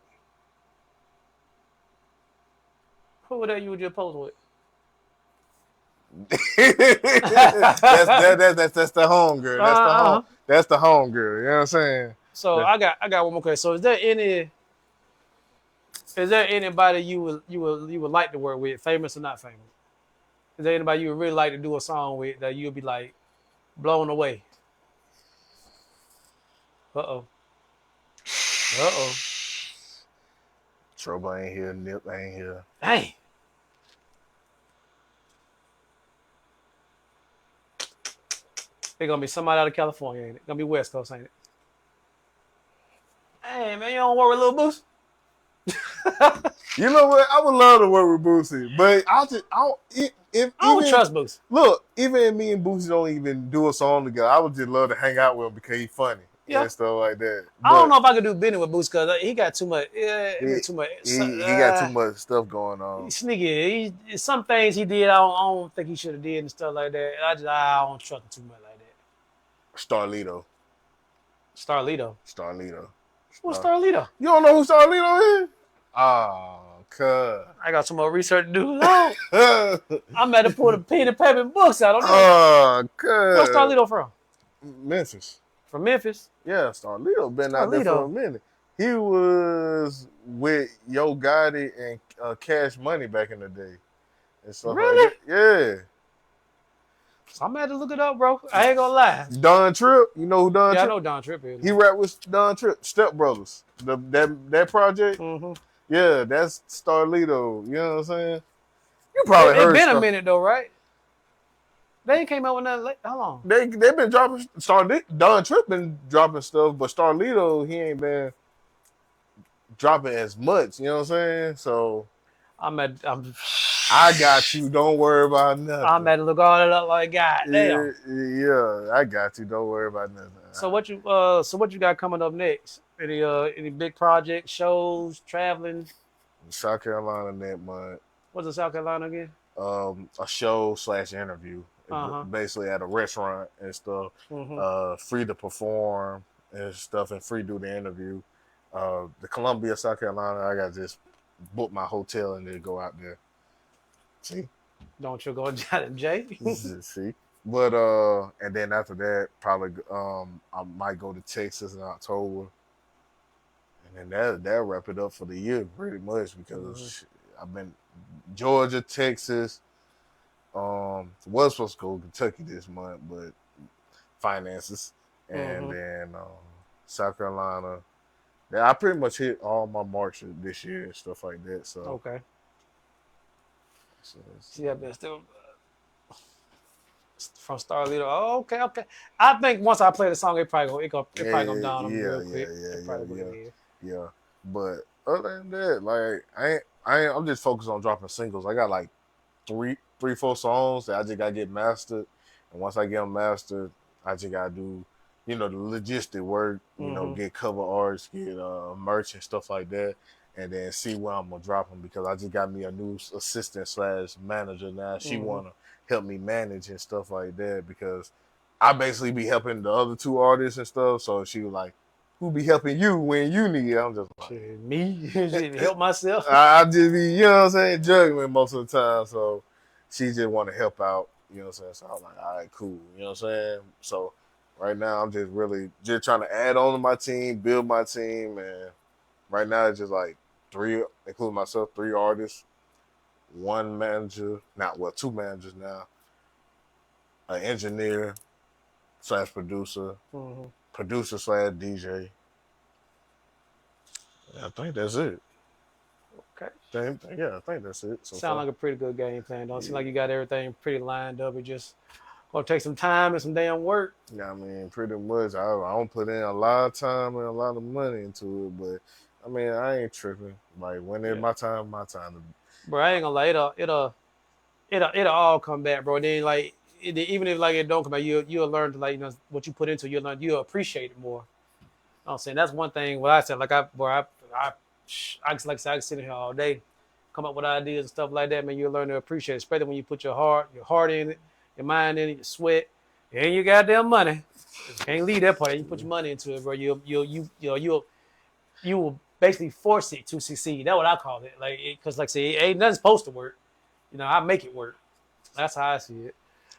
Who was that you were just posting with? that's the home girl. That's the home girl. You know what I'm saying? So I got one more question. So is there anybody you would like to work with, famous or not famous? Is there anybody you would really like to do a song with that you'd be like blown away? Uh-oh. Trouble ain't here. Nip ain't here. Dang. It's gonna be somebody out of California, ain't it? Gonna be West Coast, ain't it? Hey man, you don't work with Lil Boosie? You know what? I would love to work with Boosie, but I don't trust Boosie. Look, even me and Boosie don't even do a song together. I would just love to hang out with him because he's funny. Yeah. And stuff like that. I don't know if I could do business with Boosie because he got too much. Too much. He got too much stuff going on. He's sneaky. Some things he did, I don't think he should have did and stuff like that. I don't trust him too much like that. Starlito. Who's Starlito? You don't know who Starlito is? Oh, cuz. I got some more research to do. I'm at to pull the pen and paper books out. Oh, cuz. Where's Starlito from? Memphis. From Memphis? Yeah, Starlito been out there for a minute. He was with Yo Gotti and Cash Money back in the day. And stuff really? Like that. Yeah. So I'm going to look it up, bro. I ain't going to lie. Don Tripp. You know who Don Tripp? Yeah, I know Don Tripp is. He rapped with Don Tripp. Step Brothers. That project. Mm-hmm. Yeah, that's Starlito. You know what I'm saying? You probably heard It's been a minute, though, right? They ain't came out with nothing. How long? They been dropping. Don Tripp been dropping stuff, but Starlito, he ain't been dropping as much. You know what I'm saying? So I got you. Don't worry about nothing. I'm at to look all that up like God damn. Yeah, I got you. Don't worry about nothing. So what you got coming up next? Any big projects, shows, traveling? South Carolina next month. What's in South Carolina again? A show / interview. Basically at a restaurant and stuff. Mm-hmm. Free to perform and stuff, and free to do the interview. The Columbia, South Carolina, I got to just book my hotel and then go out there. See? Don't you go down Jay? See? But and then after that, probably I might go to Texas in October. And then that'll wrap it up for the year pretty much, because I've been Georgia, Texas. Was supposed to go to Kentucky this month, but finances. And then South Carolina. Yeah, I pretty much hit all my marks this year and stuff like that. So okay. So yeah, but still from Starlito. Oh, okay. I think once I play the song, it probably gonna down real quick. Yeah. But other than that, like I'm just focused on dropping singles. I got like three, 4 songs that I just gotta get mastered, and once I get them mastered, I just gotta do, the logistic work. Get cover arts, get merch and stuff like that, and then see where I'm gonna drop them because I just got me a new assistant slash manager now. She wanna help me manage and stuff like that because I basically be helping the other 2 artists and stuff. So she was like, "Who be helping you when you need it?" I'm just like, Shit, me help myself. I just be, juggling most of the time. So she just want to help out, what I'm saying? So I'm like, all right, cool, you know what I'm saying? So right now I'm just really just trying to add on to my team, build my team, and right now it's just like 3, including myself, 3 artists, 1 manager, 2 managers now, an engineer slash producer, producer slash DJ. I think that's it. Okay. I think that's it. Sound like a pretty good game plan. Don't seem like you got everything pretty lined up. It just gonna take some time and some damn work. Yeah, I mean, pretty much. I don't put in a lot of time and a lot of money into it, but I mean, I ain't tripping. Like when it's my time, my time. Bro, I ain't gonna lie, it'll all come back, bro. Then like even if like it don't come back, you'll learn to like what you put into it, you'll appreciate it more. I'm saying that's one thing. What I said, like I just like I said, I can sit here all day, come up with ideas and stuff like that. Man, you'll learn to appreciate it, especially when you put your heart in it, your mind in it, your sweat, and your goddamn money. You can't leave that part. You put your money into it, bro. You will basically force it to succeed. That's what I call it. Like, because like I say, it ain't nothing supposed to work. I make it work. That's how I see it.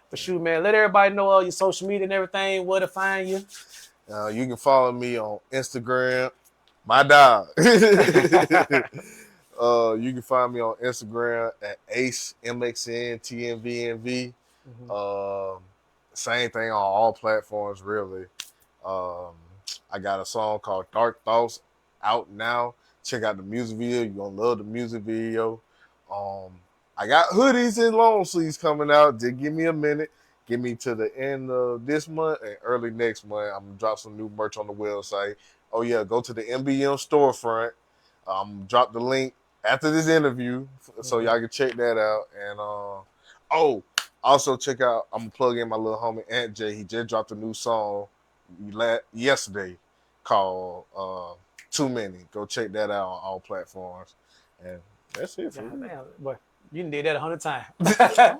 But shoot, man, let everybody know all your social media and everything, where to find you. You can follow me on Instagram, my dog. You can find me on Instagram at Ace MXNTVNV. Same thing on all platforms, really. I got a song called Dark Thoughts out now. Check out the music video. You're going to love the music video. I got hoodies and long sleeves coming out. Just give me a minute. Give me to the end of this month and early next month. I'm going to drop some new merch on the website. Oh, yeah, go to the MBM storefront. Drop the link after this interview so y'all can check that out. And, also check out, I'm going to plug in my little homie Aunt Jay. He just dropped a new song yesterday called Too Many. Go check that out on all platforms. And that's it for me. Boy, you done did that 100 times.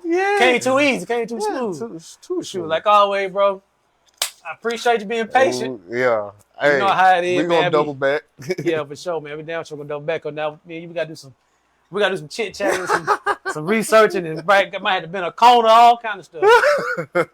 Yeah. Came too easy, came too smooth. Too smooth. Like always, bro. I appreciate you being patient. Yeah. You know how it is, we gonna double back. Yeah, for sure, man. We damn sure gonna double back on that. Man, we gotta do some chit chatting, some researching, and might have to been a corner, all kind of stuff.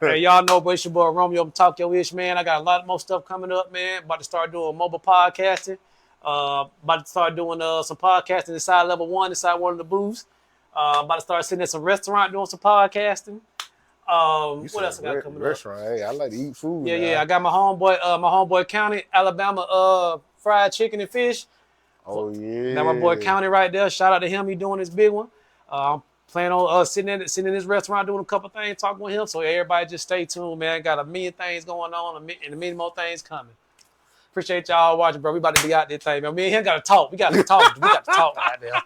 Hey, y'all know, but it's your boy Romeo. I'm Talk Your Ish, man. I got a lot more stuff coming up, man. About to start doing mobile podcasting. About to start doing some podcasting inside level 1, inside one of the booths. About to start sitting at some restaurant doing some podcasting. What else I got coming restaurant, up? Hey, I like to eat food. Yeah. I got my homeboy County, Alabama, fried chicken and fish. Oh yeah. Got my boy County right there. Shout out to him. He doing his big one. I'm planning on sitting in this restaurant doing a couple things, talking with him. So everybody just stay tuned, man. Got a million things going on and a million more things coming. Appreciate y'all watching, bro. We about to be out there thing, man. Me and him gotta talk. We gotta talk. We got to talk out there.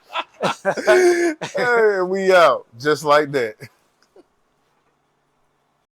Hey, we out just like that.